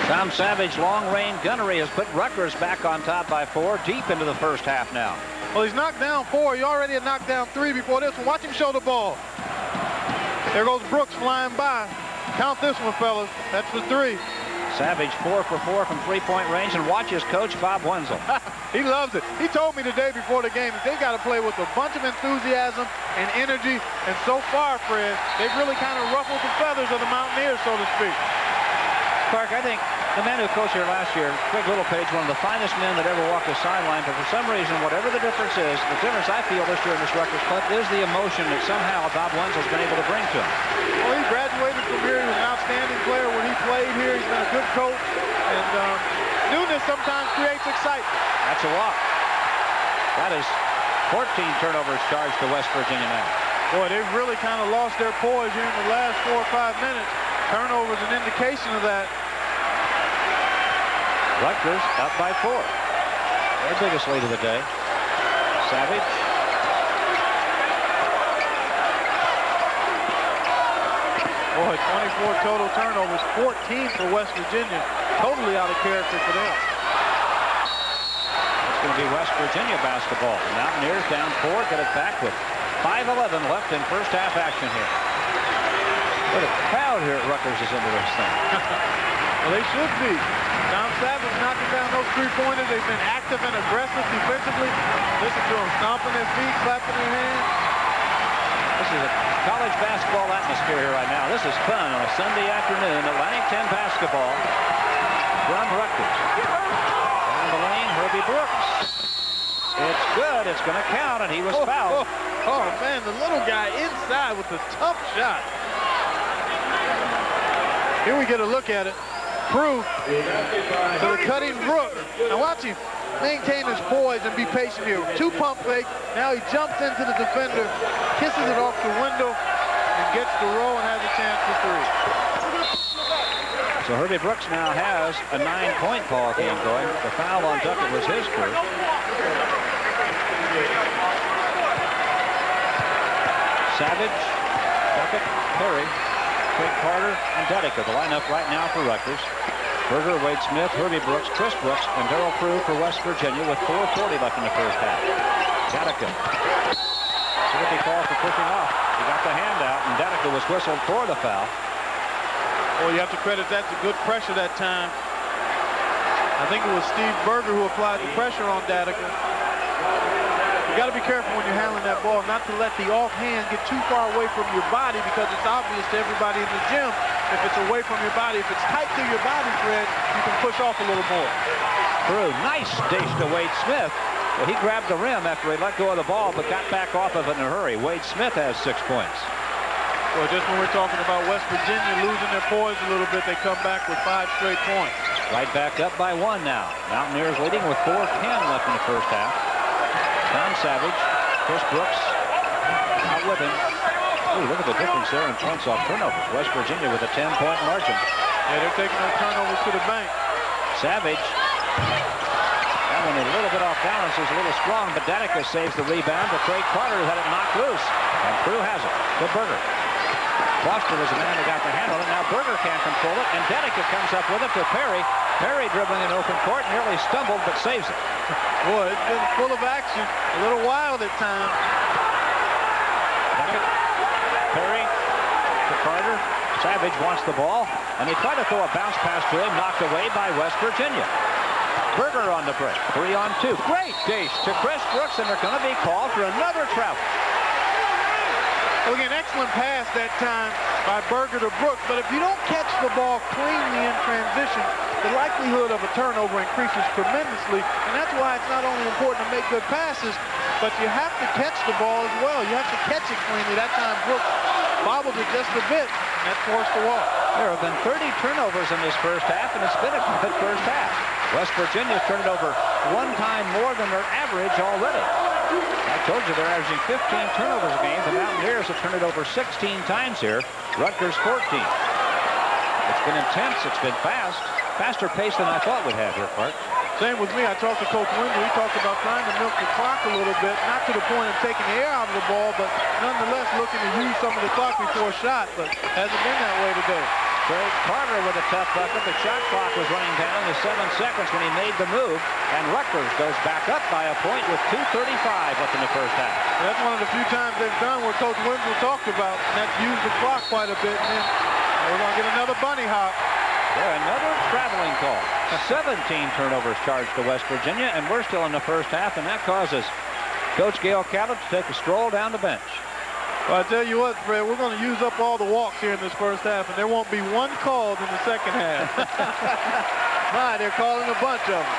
Tom Savage, long-range gunnery, has put Rutgers back on top by 4, deep into the first half now. Well, he's knocked down 4. He already had knocked down 3 before this one. Watch him show the ball. There goes Brooks flying by. Count this one, fellas. That's for 3. Savage 4 for 4 from 3-point range, and watch his coach, Bob Wenzel. He loves it. He told me the day before the game that they got to play with a bunch of enthusiasm and energy, and so far, Fred, they've really kind of ruffled the feathers of the Mountaineers, so to speak. Clark, I think the man who coached here last year, Greg Littlepage, one of the finest men that ever walked the sideline, but for some reason, whatever the difference is, the difference I feel this year in this Rutgers club is the emotion that somehow Bob Wenzel's been able to bring to him. Well, he graduated from here. He was an outstanding player when he played here. He's been a good coach, and newness sometimes creates excitement. That's a walk. That is 14 turnovers charged to West Virginia now. Boy, they've really kind of lost their poise here in the last 4 or 5 minutes. Turnovers an indication of that. Rutgers up by 4. Their biggest lead of the day. Savage. Boy, 24 total turnovers, 14 for West Virginia. Totally out of character for them. It's going to be West Virginia basketball. The Mountaineers down 4, get it back with 5:11 left in first half action here. What a crowd here at Rutgers is into this thing. Well, they should be. Tom Savage knocking down those 3-pointers. They've been active and aggressive defensively. Listen to them stomping their feet, clapping their hands. This is a college basketball atmosphere here right now. This is fun on a Sunday afternoon. Atlantic 10 basketball from Rutgers. Down the lane, Herbie Brooks. It's good. It's going to count, and he was fouled. Oh, man, the little guy inside with the tough shot. Here we get a look at it. Proof to the cutting Brooks. Now watch him maintain his poise and be patient here. 2 pump fake. Now he jumps into the defender, kisses it off the window, and gets the roll and has a chance for 3. So Herbie Brooks now has a 9-point ball game going. The foul on Duckett was his first. Savage, Duckett, Perry, Craig Carter, and Dedeker. The lineup right now for Rutgers. Berger, Wade Smith, Herbie Brooks, Chris Brooks, and Darrell Prue for West Virginia with 4:40 left in the first half. Dedeker. So what they call for pushing off. He got the hand out, and Dedeker was whistled for the foul. Well, you have to credit that to good pressure that time. I think it was Steve Berger who applied the pressure on Dedeker. You got to be careful when you're handling that ball, not to let the offhand get too far away from your body, because it's obvious to everybody in the gym if it's away from your body. If it's tight to your body, Fred, you can push off a little more. Prue, nice dish to Wade Smith. Well, he grabbed the rim after he let go of the ball, but got back off of it in a hurry. Wade Smith has 6 points. Well, just when we're talking about West Virginia losing their poise a little bit, they come back with 5 straight points. Right back up by 1 now. Mountaineers leading with 4:10 left in the first half. Tom Savage, Chris Brooks, out with him. Ooh, look at the difference there in points off turnovers. West Virginia with a 10-point margin. Yeah, they're taking those turnovers to the bank. Savage got one a little bit off balance. Is a little strong, but Danica saves the rebound. But Craig Carter had it knocked loose. And Prue has it. To Berger. Foster was the man who got the handle, and now Berger can't control it. And Danica comes up with it to Perry. Perry dribbling in open court, nearly stumbled, but saves it. Boy, it's been full of action. A little wild at times. Perry to Carter. Savage wants the ball, and he tried to throw a bounce pass to him, knocked away by West Virginia. Berger on the break. 3-on-2. Great dish to Chris Brooks, and they're going to be called for another travel. Well, again, excellent pass that time by Berger to Brooks, but if you don't catch the ball cleanly in transition, the likelihood of a turnover increases tremendously, and that's why it's not only important to make good passes, but you have to catch the ball as well. You have to catch it cleanly. That time Brooks bobbled it just a bit, and that forced the walk. There have been 30 turnovers in this first half, and it's been a good first half. West Virginia's turned it over one time more than their average already. I told you they're averaging 15 turnovers a game. The Mountaineers have turned it over 16 times here. Rutgers 14. It's been intense. It's been fast. Faster pace than I thought we'd have here, Clark. Same with me. I talked to Coach Wenzel. He talked about trying to milk the clock a little bit, not to the point of taking the air out of the ball, but nonetheless looking to use some of the clock before a shot, but hasn't been that way today. Craig Carter with a tough bucket. The shot clock was running down to 7 seconds when he made the move, and Rutgers goes back up by a point with 2:35 left in the first half. That's one of the few times they've done what Coach Wenzel talked about, and that's used the clock quite a bit, and then we're going to get another bunny hop. Yeah, another traveling call. 17 turnovers charged to West Virginia, and we're still in the first half, and that causes Coach Gail Catlett to take a stroll down the bench. Well, I tell you what, Fred, we're going to use up all the walks here in this first half, and there won't be one called in the second half. My, they're calling a bunch of them.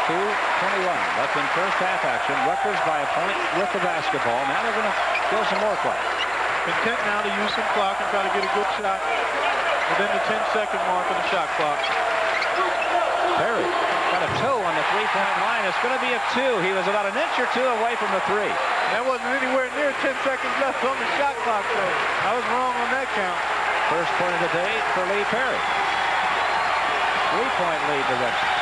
2:21 left in first half action. Rutgers by a point with the basketball. Now they're going to kill some more clock. Content now to use some clock and try to get a good shot within the 10-second mark of the shot clock. Perry got a toe on the three-point line. It's going to be a 2. He was about an inch or 2 away from the 3. That wasn't anywhere near 10 seconds left on the shot clock, though. I was wrong on that count. First point of the day for Lee Perry. 3-point lead to Rutgers.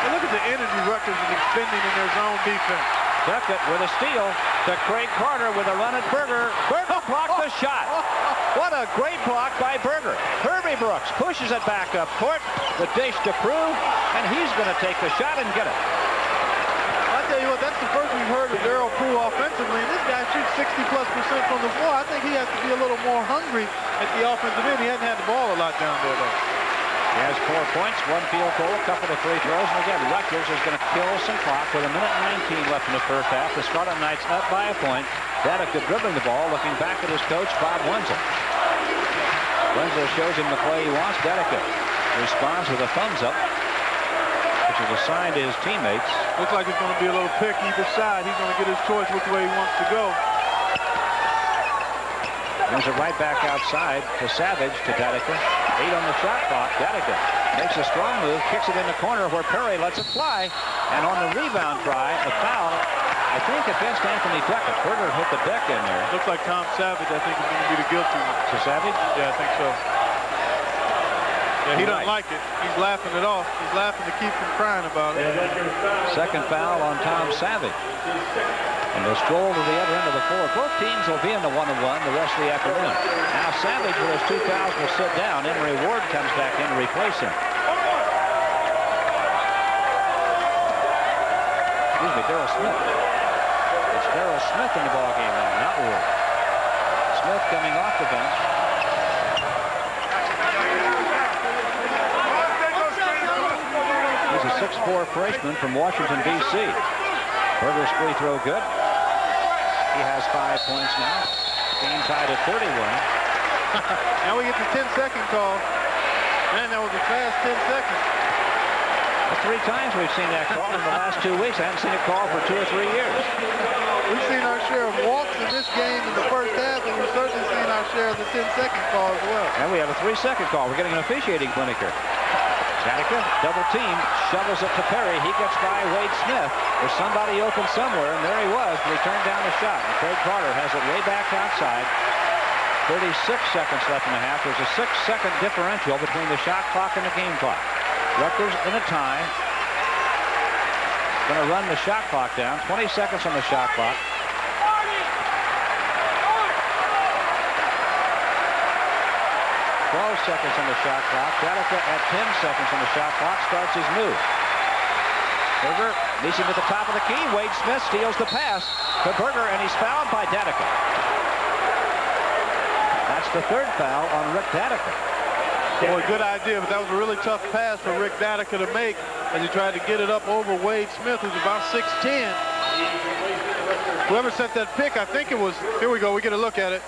And look at the energy Rutgers is expending in their zone defense. Duckett with a steal to Craig Carter with a run at Berger. Berger blocked the shot. What a great block by Berger. Herbie Brooks pushes it back up court. The dish to Prue, and he's going to take the shot and get it. I tell you what, that's the first we've heard of Darryl Prue offensively, and this guy shoots 60+% from the floor. I think he has to be a little more hungry at the offensive end. He hasn't had the ball a lot down there, though. He has 4 points, 1 field goal, a couple of free throws, and again, Rutgers is going to kill some clock with 1:19 left in the first half. The Scarlet Knights up by a point. Danica dribbling the ball, looking back at his coach, Bob Wenzel. Wenzel shows him the play he wants. Danica responds with a thumbs up, which is a sign to his teammates. Looks like it's going to be a little pick either side. He's going to get his choice which way he wants to go. Brings it right back outside to Savage, to Danica. 8 on the shot clock. Danica makes a strong move, kicks it in the corner where Perry lets it fly. And on the rebound try, a foul, I think, against Anthony Duckett. Berger hit the deck in there. Looks like Tom Savage, I think, is going to be the guilty one. To Savage? Yeah, I think so. Yeah, he doesn't like it. He's laughing it off. He's laughing to keep from crying about it. Second foul on Tom Savage. And they'll stroll to the other end of the floor. Both teams will be in the 1-on-1 the rest of the afternoon. Now Savage with his 2 fouls will sit down. Emory Ward comes back in to replace him. Excuse me, Darryl Smith. It's Darryl Smith in the ballgame now, not Ward. Smith coming off the bench. He's a 6'4" freshman from Washington, D.C. Berger's free throw good. He has 5 points now. Game tied at 31. Now we get the 10-second call. Man, that was a fast 10 seconds. Well, 3 times we've seen that call in the last 2 weeks. I haven't seen it called for 2 or 3 years. We've seen our share of walks in this game in the first half, and we've certainly seen our share of the 10-second call as well. And we have a 3-second call. We're getting an officiating clinic here. Danica, double team, shovels it to Perry. He gets by Wade Smith. There's somebody open somewhere, and there he was. He turned down the shot. And Craig Carter has it way back outside. 36 seconds left in the half. There's a 6-second differential between the shot clock and the game clock. Rutgers in a tie. Going to run the shot clock down. 20 seconds on the shot clock. 12 seconds on the shot clock. Danica at 10 seconds on the shot clock starts his move. Berger meets him at the top of the key. Wade Smith steals the pass to Berger, and he's fouled by Danica. That's the third foul on Rick Danica. Boy, good idea, but that was a really tough pass for Rick Danica to make as he tried to get it up over Wade Smith, who's about 6'10". Whoever set that pick, I think it was, here we go, we get a look at it.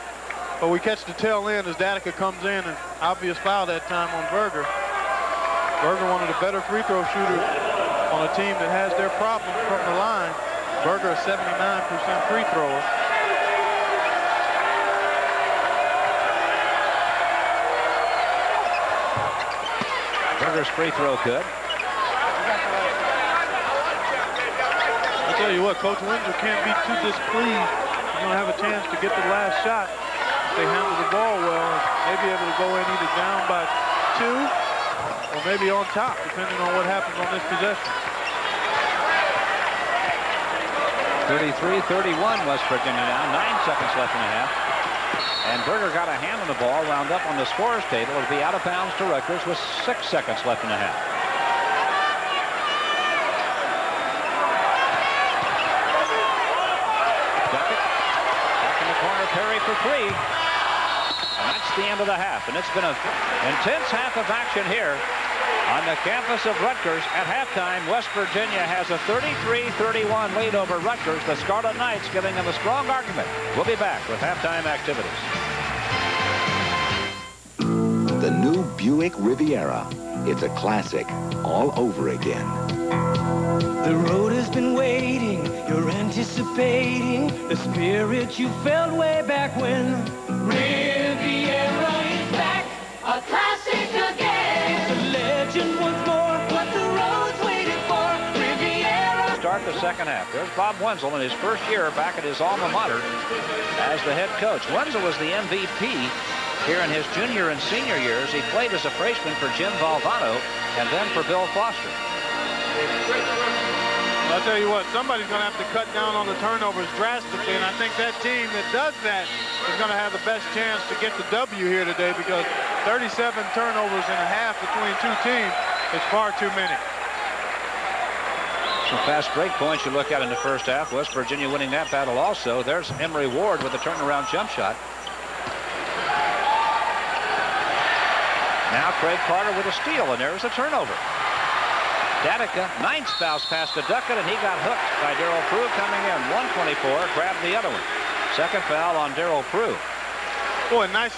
But we catch the tail end as Danica comes in, and obvious foul that time on Berger. Berger, one of the better free throw shooters on a team that has their problems from the line. Berger, a 79% free thrower. Berger's free throw good. I'll tell you what, Coach Wenzel can't be too displeased. He's going to have a chance to get the last shot. They handle the ball well, maybe able to go in either down by 2 or maybe on top, depending on what happens on this possession. 33-31 West Virginia now. 9 seconds left in the half. And Berger got a hand on the ball, wound up on the scorer's table. It'll be out of bounds to Rutgers with 6 seconds left in the half. Duckett back in the corner, Perry for 3. And that's the end of the half. And it's been an intense half of action here on the campus of Rutgers. At halftime, West Virginia has a 33-31 lead over Rutgers. The Scarlet Knights giving them a strong argument. We'll be back with halftime activities. The new Buick Riviera. It's a classic all over again. The road has been waiting, you're anticipating the spirit you felt way back when. Riviera is back, a classic again. It's a legend once more, what the road's waiting for. Riviera. Start the second half. There's Bob Wenzel in his first year back at his alma mater as the head coach. Wenzel was the MVP here in his junior and senior years. He played as a freshman for Jim Valvano and then for Bill Foster. I'll tell you what, somebody's going to have to cut down on the turnovers drastically, and I think that team that does that is going to have the best chance to get the W here today, because 37 turnovers in a half between two teams is far too many. Some fast break points you look at in the first half. West Virginia winning that battle also. There's Emory Ward with a turnaround jump shot. Now Craig Carter with a steal, and there's a turnover. Danica, 9th bounce pass to Duckett, and he got hooked by Darryl Prue coming in. 124, grabbed the other one. Second foul on Darryl Prue. Boy, nice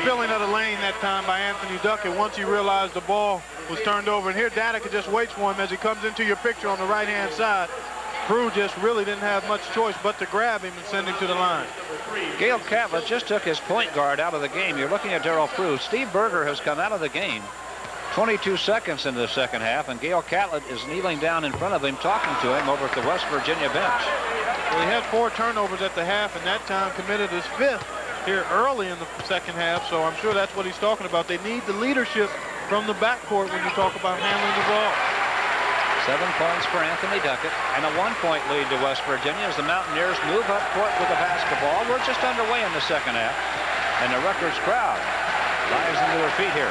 filling of the lane that time by Anthony Duckett once he realized the ball was turned over. And here Danica just waits for him as he comes into your picture on the right-hand side. Prue just really didn't have much choice but to grab him and send him to the line. Gail Catlett just took his point guard out of the game. You're looking at Darryl Prue. Steve Berger has come out of the game. 22 seconds into the second half, and Gail Catlett is kneeling down in front of him, talking to him over at the West Virginia bench. Well, he had 4 turnovers at the half, and that time committed his 5th here early in the second half, so I'm sure that's what he's talking about. They need the leadership from the backcourt when you talk about handling the ball. 7 points for Anthony Duckett, and a 1-point lead to West Virginia as the Mountaineers move up court with the basketball. We're just underway in the second half, and the Rutgers crowd dives into their feet here.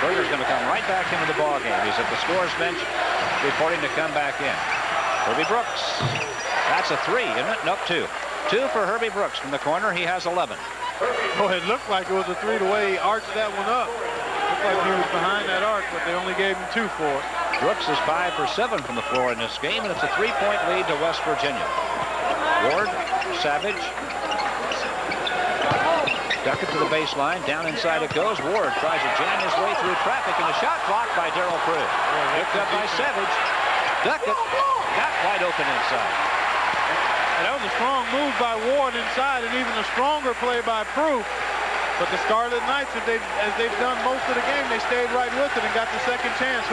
Berger's going to come right back into the ball game. He's at the scorer's bench, reporting to come back in. Herbie Brooks. That's a 3, isn't it? Nope, 2. 2 for Herbie Brooks from the corner. He has 11. Oh, it looked like it was a 3 the way he arched that one up. Looked like he was behind that arc, but they only gave him 2 for it. Brooks is 5 for 7 from the floor in this game, and it's a 3-point lead to West Virginia. Ward, Savage. Duckett to the baseline. Down inside it goes. Ward tries to jam his way through traffic, and the shot blocked by Darryl Prue. Picked up by Savage. Duckett got wide open inside. And that was a strong move by Ward inside, and even a stronger play by Prue. But the Scarlet Knights, as they've done most of the game, they stayed right with it and got the second chance.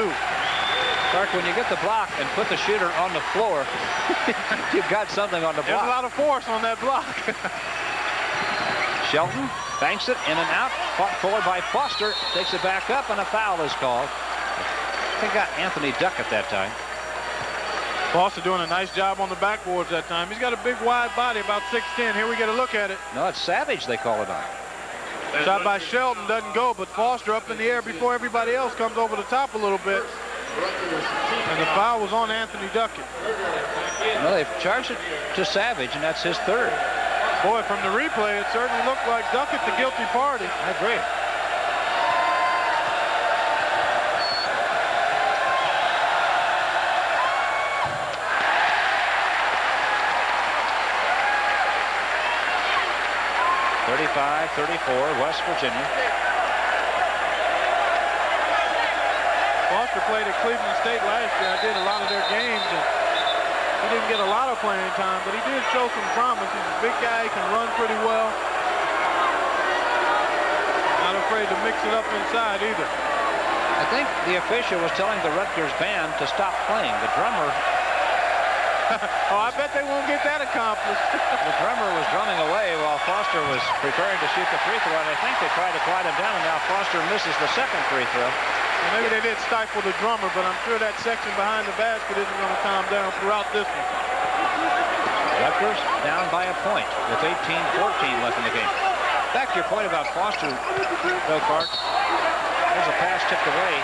Clark, when you get the block and put the shooter on the floor, you've got something on the block. There's a lot of force on that block. Shelton banks it in and out, fought forward by Foster, takes it back up, and a foul is called. They got Anthony Duckett that time. Foster doing a nice job on the backboards that time. He's got a big wide body, about 6'10". Here we get a look at it. No, it's Savage they call it on. Shot by Shelton doesn't go, but Foster up in the air before everybody else comes over the top a little bit. And the foul was on Anthony Duckett. Well, they've charged it to Savage, and that's his third. Boy, from the replay, it certainly looked like Duckett the guilty party. I agree. West Virginia. Foster played at Cleveland State last year. I did a lot of their games, and he didn't get a lot of playing time, but he did show some promise. He's a big guy. He can run pretty well. Not afraid to mix it up inside either. I think the official was telling the Rutgers band to stop playing. The drummer... Oh, I bet they won't get that accomplished. The drummer was drumming away while Foster was preparing to shoot the free throw, and I think they tried to quiet him down, and now Foster misses the second free throw. Well, maybe they did stifle the drummer, but I'm sure that section behind the basket isn't going to calm down throughout this one. Rutgers down by a point with 18-14 left in the game. Back to your point about Foster, though, Clark. There's a pass tipped away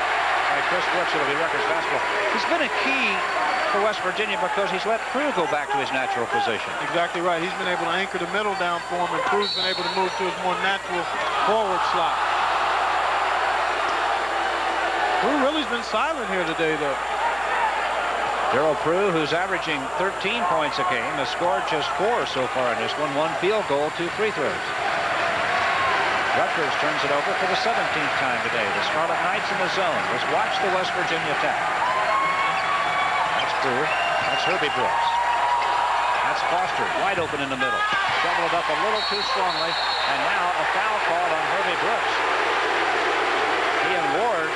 by Chris Brooks. It'll be Rutgers basketball. He's been a key for West Virginia because he's let Prue go back to his natural position. Exactly right. He's been able to anchor the middle down for him, and Prue's been able to move to his more natural forward slot. Prue really's been silent here today, though. Darryl Prue, who's averaging 13 points a game, has scored just 4 so far in this one. 1 field goal, 2 free throws. Rutgers turns it over for the 17th time today. The Scarlet Knights in the zone. Let's watch the West Virginia attack. That's Herbie Brooks. That's Foster, wide open in the middle. Doubled up a little too strongly, and now a foul call on Herbie Brooks. He and Ward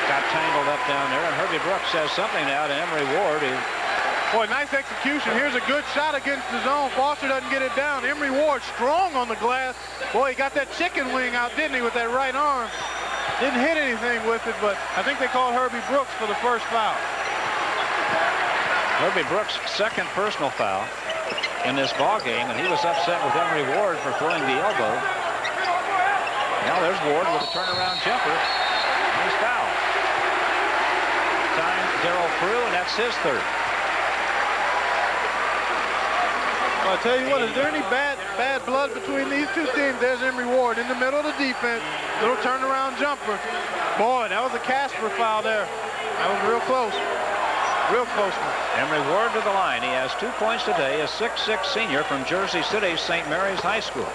got tangled up down there, and Herbie Brooks says something now to Emery Ward. Boy, nice execution. Here's a good shot against the zone. Foster doesn't get it down. Emery Ward strong on the glass. Boy, he got that chicken wing out, didn't he, with that right arm. Didn't hit anything with it, but I think they called Herbie Brooks for the first foul. Herbie Brooks' second personal foul in this ball game, and he was upset with Emery Ward for throwing the elbow. Now there's Ward with a turnaround jumper. He's fouled. Time Darryl Prue, and that's his third. Well, I'll tell you what, is there any bad blood between these two teams? There's Emery Ward in the middle of the defense. Little turnaround jumper. Boy, that was a Casper foul there. That was real close. Real close one. Emery Ward to the line. He has 2 points today, a 6'6" senior from Jersey City's St. Mary's High School.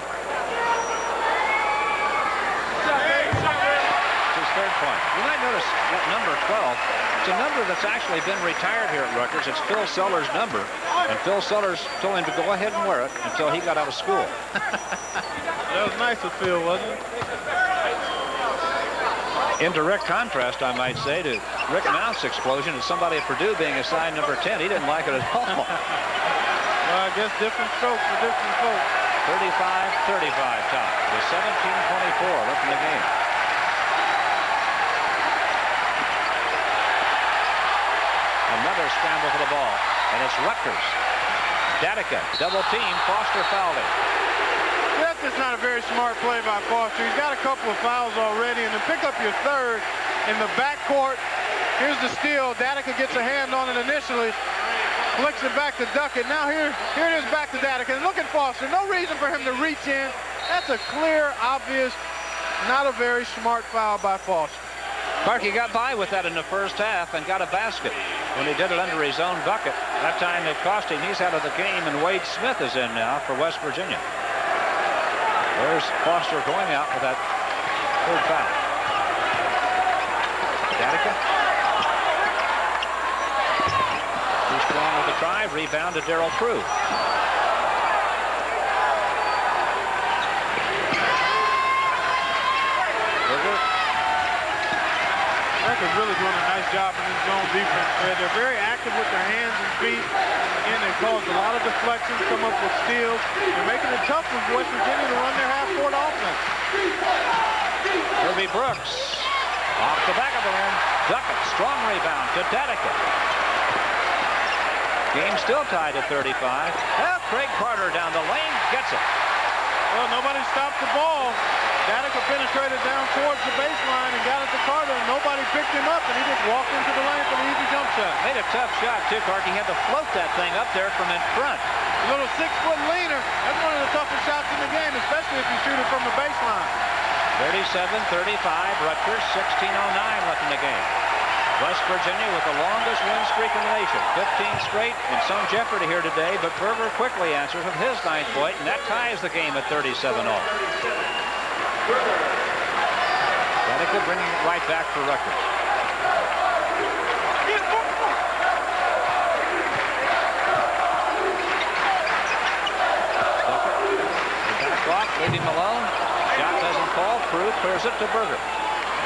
His third point. You might notice that number 12. It's a number that's actually been retired here at Rutgers. It's Phil Sellers' number, and Phil Sellers told him to go ahead and wear it until he got out of school. That was nice of Phil, wasn't it? In direct contrast, I might say, to Rick Mount's explosion and somebody at Purdue being assigned number 10. He didn't like it at all. Well, I guess different strokes for different folks. 35-35 top with 17:24 left in the game. Another scramble for the ball, and it's Rutgers. Datica, double team, Foster fouled him. That's just not a very smart play by Foster. He's got a couple of fouls already, and to pick up your third in the backcourt. Here's the steal. Datica gets a hand on it initially, flicks it back to Duckett. Now here it is back to Datica. And look at Foster. No reason for him to reach in. That's a clear, obvious, not a very smart foul by Foster. Clark, he got by with that in the first half and got a basket when he did it under his own bucket. That time it cost him. He's out of the game, and Wade Smith is in now for West Virginia. There's Foster going out with that third foul. Datica. Too strong with the drive. Rebound to Darryl Prue. Rutgers really doing a nice job in his zone defense. They're very active with their hands and feet. Again, they caused a lot of deflections, come up with steals. They're making it tough for West Virginia to run their half-court offense. Herbie Brooks Off the back of the rim. Duckett, strong rebound to Dedeker. Game still tied at 35. Well, Craig Carter down the lane gets it. Well, nobody stopped the ball. Dedeker penetrated down towards the baseline and got it to Carter, and nobody picked him up, and he just walked into the lane for the easy jump shot. Made a tough shot, too, Clark. He had to float that thing up there from in front. A little 6-foot leaner. That's one of the toughest shots in the game, especially if you shoot it from the baseline. 37-35, Rutgers, 16:09 left in the game. West Virginia with the longest win streak in the nation. 15 straight in some jeopardy here today, but Berger quickly answers with his 9th point, and that ties the game at 37-all. Dedeker bringing it right back for Rutgers. Back off, leave him alone. Shot doesn't fall. Crew clears it to Berger.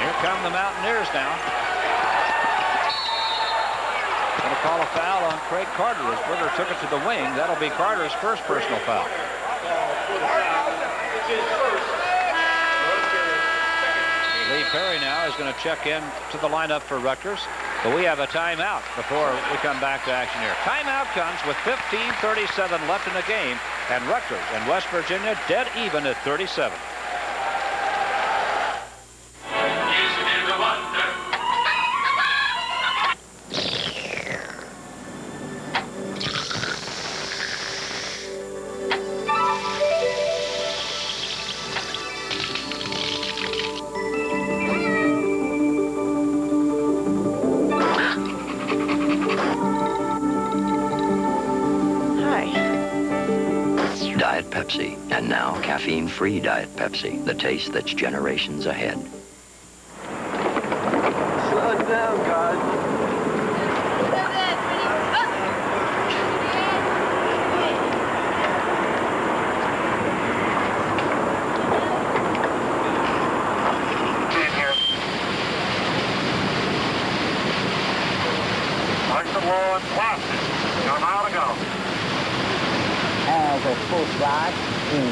Here come the Mountaineers now. Going to call a foul on Craig Carter as Berger took it to the wing. That'll be Carter's first personal foul. Lee Perry now is going to check in to the lineup for Rutgers. But we have a timeout before we come back to action here. Timeout comes with 15:37 left in the game, and Rutgers and West Virginia dead even at 37. Pepsi, and now caffeine-free Diet Pepsi, the taste that's generations ahead. Slow it down, guys. Like the wall and plastic. You're now to go. Has a full slide in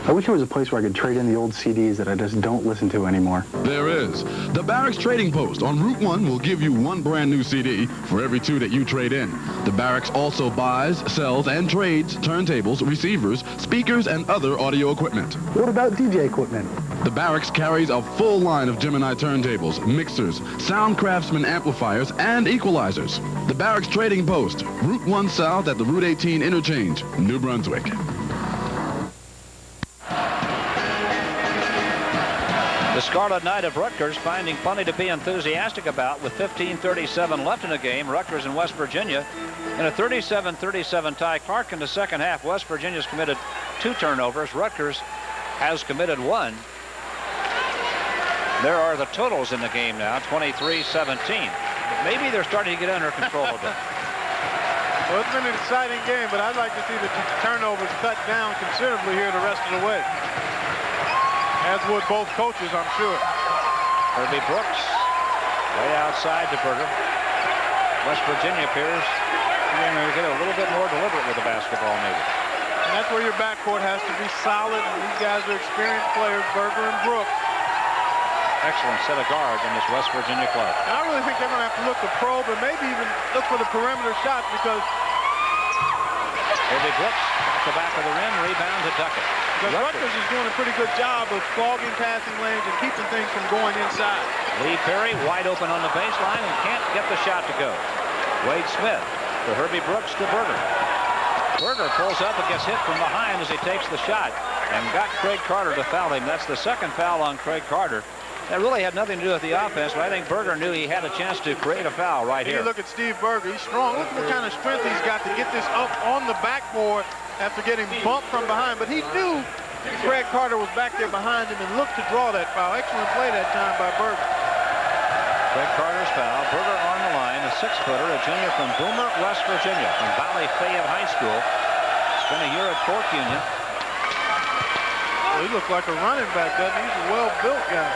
I wish there was a place where I could trade in the old CDs that I just don't listen to anymore. There is. The Barracks Trading Post on Route 1 will give you one brand new CD for every 2 that you trade in. The Barracks also buys, sells, and trades turntables, receivers, speakers, and other audio equipment. What about DJ equipment? The Barracks carries a full line of Gemini turntables, mixers, Sound Craftsman amplifiers, and equalizers. The Barracks Trading Post, Route 1 South at the Route 18 interchange, New Brunswick. The Scarlet Knight of Rutgers finding plenty to be enthusiastic about with 15:37 left in the game. Rutgers and West Virginia in a 37-37 tie. Clark in the second half. West Virginia's committed 2 turnovers. Rutgers has committed 1. There are the totals in the game now, 23-17. Maybe they're starting to get under control a bit. Well, it's been an exciting game, but I'd like to see the turnovers cut down considerably here the rest of the way. As would both coaches, I'm sure. Herbie Brooks way outside to Berger. West Virginia appears going to get a little bit more deliberate with the basketball, maybe. And that's where your backcourt has to be solid. And these guys are experienced players, Berger and Brooks. Excellent set of guards in this West Virginia club. And I really think they're going to have to look to probe and maybe even look for the perimeter shots because Herbie Brooks off the back of the rim, rebound to Duckett. Rutgers is doing a pretty good job of clogging passing lanes and keeping things from going inside. Lee Perry wide open on the baseline and can't get the shot to go. Wade Smith to Herbie Brooks to Berger. Berger pulls up and gets hit from behind as he takes the shot and got Craig Carter to foul him. That's the second foul on Craig Carter. That really had nothing to do with the offense, but I think Berger knew he had a chance to create a foul right here. You look at Steve Berger. He's strong. Look at what kind of strength he's got to get this up on the backboard after getting bumped from behind. But he knew Craig Carter was back there behind him and looked to draw that foul. Excellent play that time by Berger. Craig Carter's foul. Berger on the line, a 6-footer, a junior from Boomer, West Virginia, from Valley Fayette High School. Spent a year at Cork Union. Well, he looks like a running back, doesn't he? He's a well-built guy.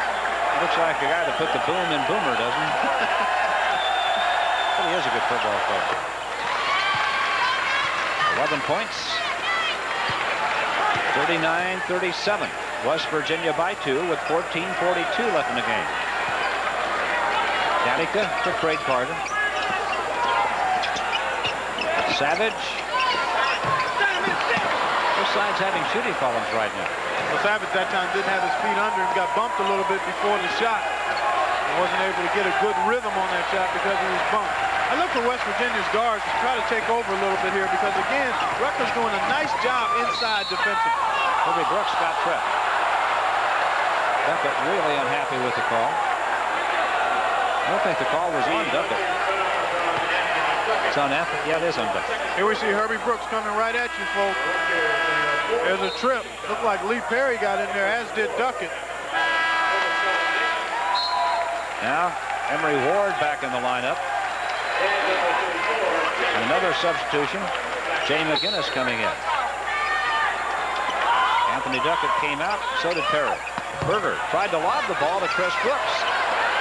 Looks like the guy that put the boom in Boomer, doesn't he? But he is a good football player. 11 points. 39-37. West Virginia by 2 with 14:42 left in the game. Danica to Craig Carter. Savage. Both sides having shooting problems right now. Well, Savage that time didn't have his feet under him, got bumped a little bit before the shot. And wasn't able to get a good rhythm on that shot because he was bumped. I look for West Virginia's guards to try to take over a little bit here because, again, Rutgers doing a nice job inside defensively. Herbie Brooks got tripped. Duckett really unhappy with the call. I don't think the call was on Duckett. It's on Apple. Yeah, it is on Duckett. Here we see Herbie Brooks coming right at you, folks. There's a trip. Looked like Lee Perry got in there, as did Duckett. Now, Emery Ward back in the lineup. And another substitution. Jay McGinnis coming in. Anthony Duckett came out, so did Perry. Berger tried to lob the ball to Chris Brooks.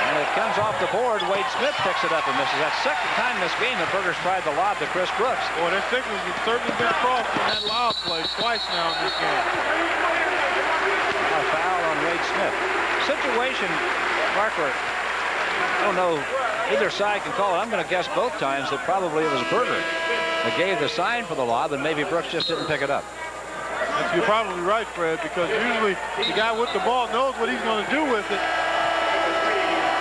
And it comes off the board. Wade Smith picks it up and misses. That's second time this game that Berger's tried to lob to Chris Brooks. Boy, their signals have certainly been crossed in that lob play twice now in this game. Now a foul on Wade Smith. Situation, Parker, I don't know, either side can call it. I'm going to guess both times that probably it was Berger that gave the sign for the lob, and maybe Brooks just didn't pick it up. You're probably right, Fred, because usually the guy with the ball knows what he's going to do with it.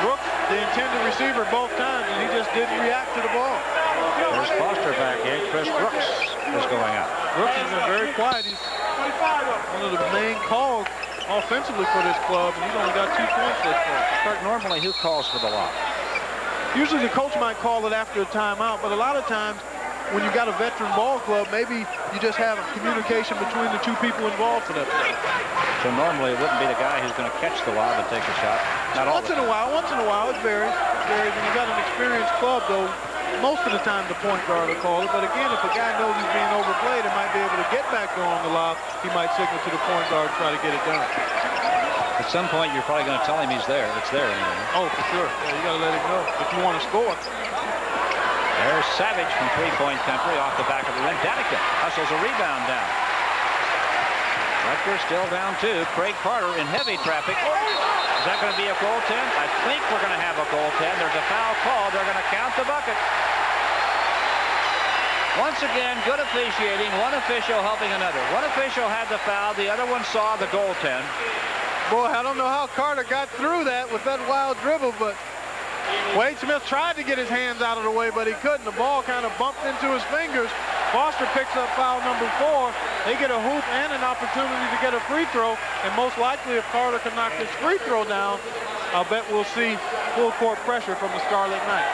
Brooks, the intended receiver both times, and he just didn't react to the ball. There's Foster back here. Chris Brooks is going out. Brooks has been very quiet. He's one of the main calls offensively for this club, and he's only got 2 points this far. Normally, who calls for the lob? Usually the coach might call it after a timeout, but a lot of times when you got a veteran ball club, maybe you just have communication between the 2 people involved for that play. So normally it wouldn't be the guy who's going to catch the lob and take a shot. Not all once in a while it varies. When you got an experienced club, though, most of the time the point guard will call it. But again, if a guy knows he's being overplayed and might be able to get back on the lob, he might signal to the point guard and try to get it done. At some point, you're probably going to tell him he's there. It's there anyway. Oh, for sure. Yeah, you got to let him know if you want to score. There's Savage from three-point country off the back of the rim. Danica hustles a rebound down. Rutgers still down 2. Craig Carter in heavy traffic. Is that going to be a goaltend? I think we're going to have a goaltend. There's a foul call. They're going to count the bucket. Once again, good officiating. One official helping another. One official had the foul. The other one saw the goaltend. Boy, I don't know how Carter got through that with that wild dribble, but Wade Smith tried to get his hands out of the way, but he couldn't. The ball kind of bumped into his fingers. Foster picks up foul number 4. They get a hoop and an opportunity to get a free throw, and most likely if Carter can knock this free throw down, I'll bet we'll see full court pressure from the Scarlet Knights.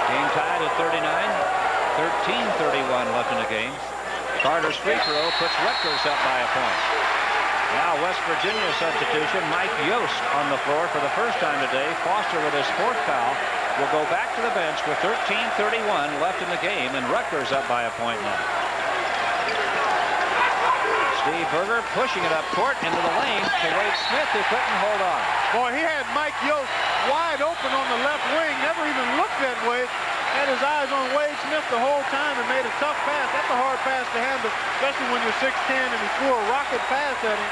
Game tied at 39. 13:31 left in the game. Carter's free throw puts Rutgers up by a point. Now West Virginia substitution. Mike Yost on the floor for the first time today. Foster with his 4th foul will go back to the bench with 13:31 left in the game, and Rutgers up by a point now. Steve Berger pushing it up court into the lane to Wade Smith, who couldn't hold on. Boy, he had Mike Yost wide open on the left wing, never even looked that way. Had his eyes on Wade Smith the whole time and made a tough pass. That's a hard pass to handle, especially when you're 6'10", and he threw a rocket pass at him.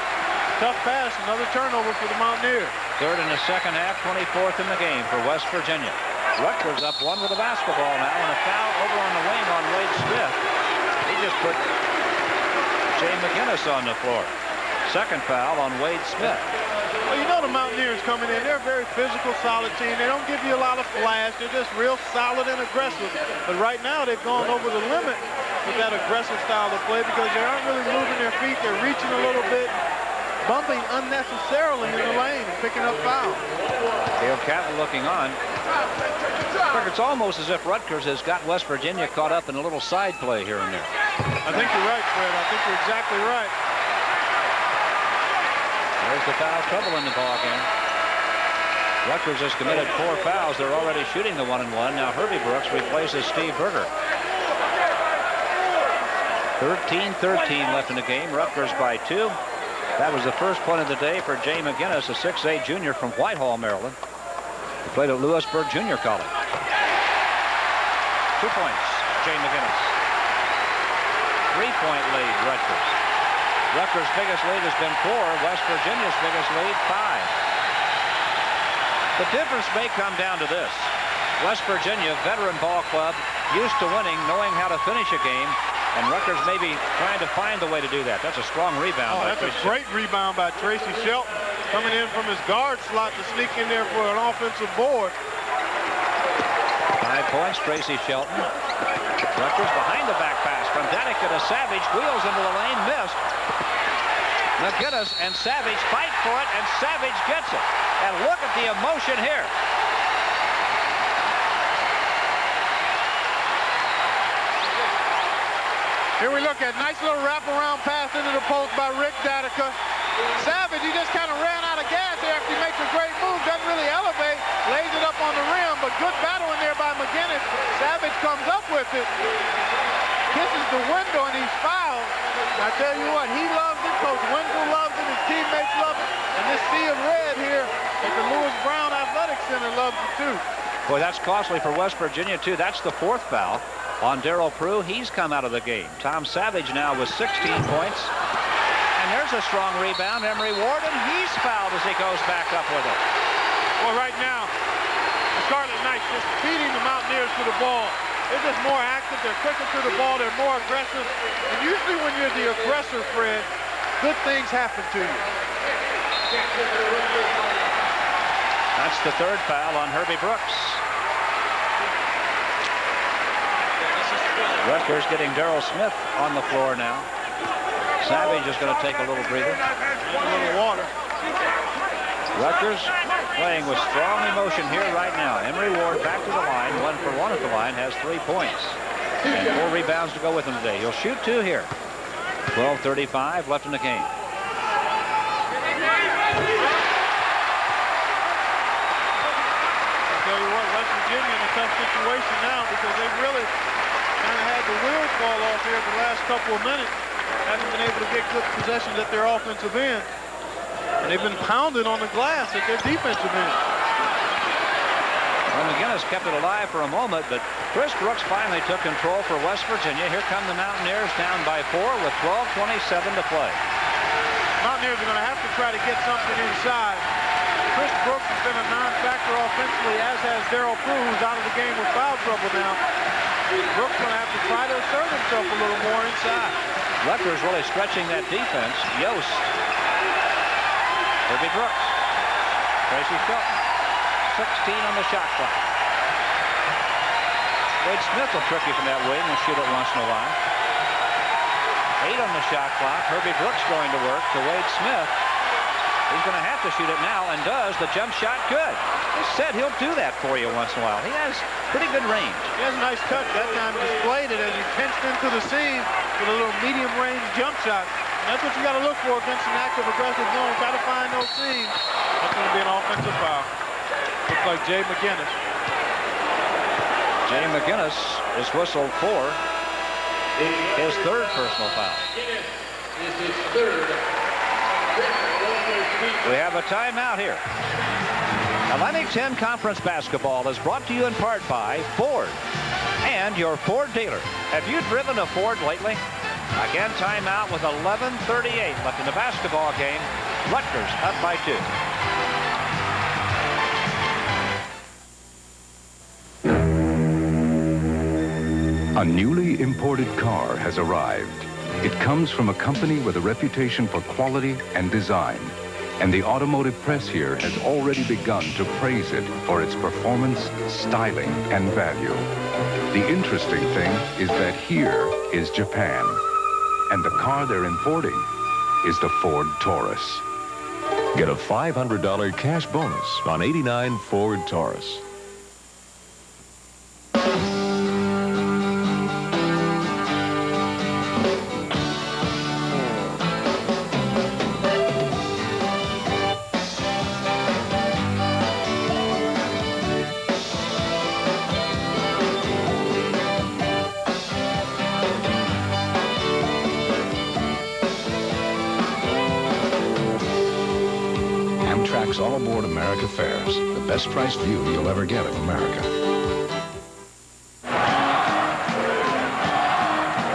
Tough pass, another turnover for the Mountaineers. Third in the second half, 24th in the game for West Virginia. Rutgers up 1 with a basketball now, and a foul over on the wing on Wade Smith. He just put Jay McGinnis on the floor. Second foul on Wade Smith. Well, you know the Mountaineers coming in. They're a very physical, solid team. They don't give you a lot of flash. They're just real solid and aggressive. But right now, they've gone over the limit with that aggressive style of play because they aren't really moving their feet. They're reaching a little bit, bumping unnecessarily in the lane and picking up fouls. Dale Catlett looking on. It's almost as if Rutgers has got West Virginia caught up in a little side play here and there. I think you're right, Fred. I think you're exactly right. There's the foul trouble in the ball game. Rutgers has committed 4 fouls. They're already shooting the 1-and-1. Now Herbie Brooks replaces Steve Berger. 13:13 left in the game. Rutgers by 2. That was the first point of the day for Jay McGinnis, a 6'8" junior from Whitehall, Maryland. He played at Lewisburg Junior College. 2 points, Jay McGinnis. 3-point lead, Rutgers. Rutgers' biggest lead has been 4. West Virginia's biggest lead, 5. The difference may come down to this. West Virginia, veteran ball club, used to winning, knowing how to finish a game, and Rutgers may be trying to find the way to do that. That's a strong rebound. Oh, that's a great rebound by Tracy Shelton, coming in from his guard slot to sneak in there for an offensive board. 5 points, Tracy Shelton. Rutgers behind the back pass from Danica to Savage, wheels into the lane, missed. McGinnis and Savage fight for it, and Savage gets it. And look at the emotion here. Here we look at nice little wraparound pass into the post by Rick Danica. Savage, he just kind of ran out of gas there after he makes a great move. Doesn't really elevate, lays it up on the rim, but good battling there by McGinnis. Savage comes up with it, kisses the window, and he's fouled. I tell you what, he loves it. Coach Wenzel loves it. His teammates love it. And this sea of red here at the Lewis Brown Athletic Center loves it too. Boy, that's costly for West Virginia, too. That's the 4th foul on Darrell Prue. He's come out of the game. Tom Savage now with 16 points. And there's a strong rebound. Emory Ward, and he's fouled as he goes back up with it. Well, right now, the Scarlet Knights just feeding the Mountaineers to the ball. They're just more active. They're quicker to the ball. They're more aggressive. And usually when you're the aggressor, Fred, good things happen to you. That's the 3rd foul on Herbie Brooks. Rutgers getting Darrell Smith on the floor now. Savage is going to take a little breather. A little water. Rutgers playing with strong emotion here right now. Emory Ward back to the line, 1 for 1 at the line, has 3 points. And 4 rebounds to go with him today. He'll shoot 2 here. 12:35 left in the game. I'll tell you what, West Virginia in a tough situation now because they've really kind of had the wheels fall off here in the last couple of minutes. Haven't been able to get good possessions at their offensive end. And they've been pounded on the glass at their defensive end. Well, McGinnis kept it alive for a moment, but Chris Brooks finally took control for West Virginia. Here come the Mountaineers down by 4 with 12:27 to play. Mountaineers are going to have to try to get something inside. Chris Brooks has been a non-factor offensively, as has Darrell Prue, who's out of the game with foul trouble now. Brooks going to have to try to assert himself a little more inside. Rutgers really stretching that defense. Yost. Herbie Brooks. Tracy Shelton. 16 on the shot clock. Wade Smith will trick you from that wing and shoot it once in a while. 8 on the shot clock. Herbie Brooks going to work to Wade Smith. He's going to have to shoot it now, and does. The jump shot good. He said he'll do that for you once in a while. He has pretty good range. He has a nice touch. That time displayed it as he pinched into the seam with a little medium-range jump shot. And that's what you got to look for against an active, aggressive zone. Try to find those seams. That's going to be an offensive foul. Looks like Jay McGinnis. Jay McGinnis is whistled for his 3rd personal foul. This is 3rd. We have a timeout here. Atlantic 10 Conference Basketball is brought to you in part by Ford and your Ford dealer. Have you driven a Ford lately? Again, timeout with 11:38 left in the basketball game. Rutgers up by 2. A newly imported car has arrived. It comes from a company with a reputation for quality and design. And the automotive press here has already begun to praise it for its performance, styling, and value. The interesting thing is that here is Japan. And the car they're importing is the Ford Taurus. Get a $500 cash bonus on '89 Ford Taurus. All aboard America Fares, the best priced view you'll ever get of America.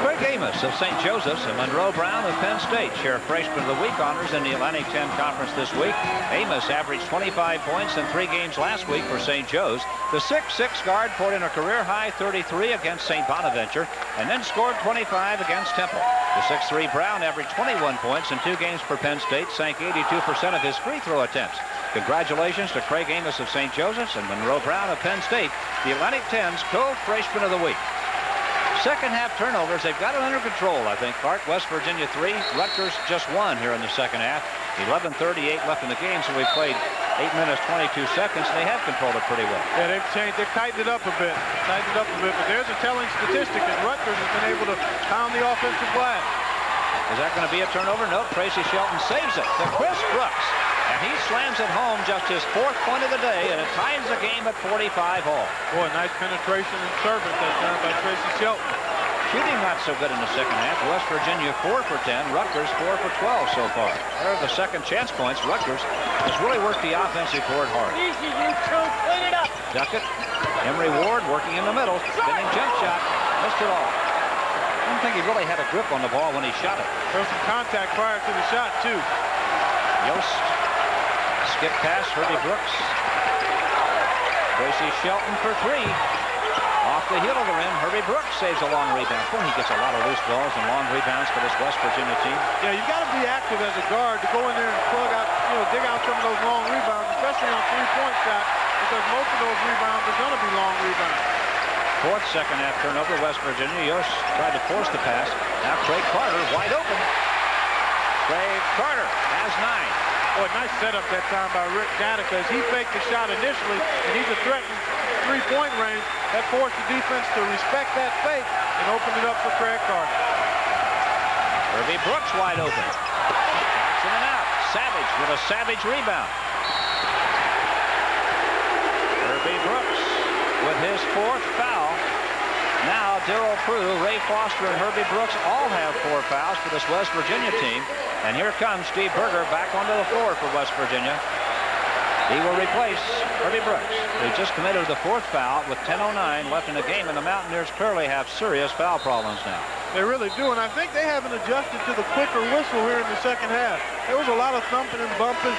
Greg Amos Amos of St. Joseph's and Monroe Brown of Penn State share Freshman of the Week honors in the Atlantic 10 Conference this week. Amos averaged 25 points in 3 games last week for St. Joe's. The 6'6" guard poured in a career-high 33 against St. Bonaventure and then scored 25 against Temple. The 6'3" Brown averaged 21 points in 2 games for Penn State, sank 82% of his free throw attempts. Congratulations to Craig Amos of St. Joseph's and Monroe Brown of Penn State, the Atlantic 10's co-Freshman of the Week. Second half turnovers, they've got it under control, I think, Clark. West Virginia 3, Rutgers just 1 here in the second half. 11:38 left in the game, so we played 8 minutes, 22 seconds. They have controlled it pretty well. Yeah, they've changed. They've tightened it up a bit. But there's a telling statistic, and Rutgers has been able to pound the offensive glass. Is that going to be a turnover? Nope. Tracy Shelton saves it to Chris Brooks. And he slams it home, just his 4th point of the day, and it ties the game at 45 all. Boy, nice penetration and service that time by Tracy Shelton. Shooting not so good in the second half. West Virginia 4 for 10. Rutgers 4 for 12 so far. There are the second chance points. Rutgers has really worked the offensive board hard. Easy, you two. Clean it up. Duckett. Emery Ward working in the middle. Spinning jump shot. Missed it all. I don't think he really had a grip on the ball when he shot it. There was some contact prior to the shot, too. Yost. Skip pass, Herbie Brooks. Tracy Shelton for 3. Off the heel of the rim, Herbie Brooks saves a long rebound. Boy, he gets a lot of loose balls and long rebounds for this West Virginia team. Yeah, you've got to be active as a guard to go in there and plug out, dig out some of those long rebounds, especially on three-point shots, because most of those rebounds are going to be long rebounds. 4th second half turnover, West Virginia. Yost tried to force the pass. Now Craig Carter wide open. Craig Carter has 9. Boy, nice setup that time by Rick Danica as he faked the shot initially, and he's a threat in three-point range. That forced the defense to respect that fake and open it up for Craig Carter. Herbie Brooks wide open. Jackson and out. Savage with a Savage rebound. Herbie Brooks with his 4th foul. Now Darryl Prue, Ray Foster, and Herbie Brooks all have 4 fouls for this West Virginia team. And here comes Steve Berger back onto the floor for West Virginia. He will replace Herbie Brooks, who just committed the 4th foul with 10:09 left in the game, and the Mountaineers clearly have serious foul problems now. They really do, and I think they haven't adjusted to the quicker whistle here in the second half. There was a lot of thumping and bumping,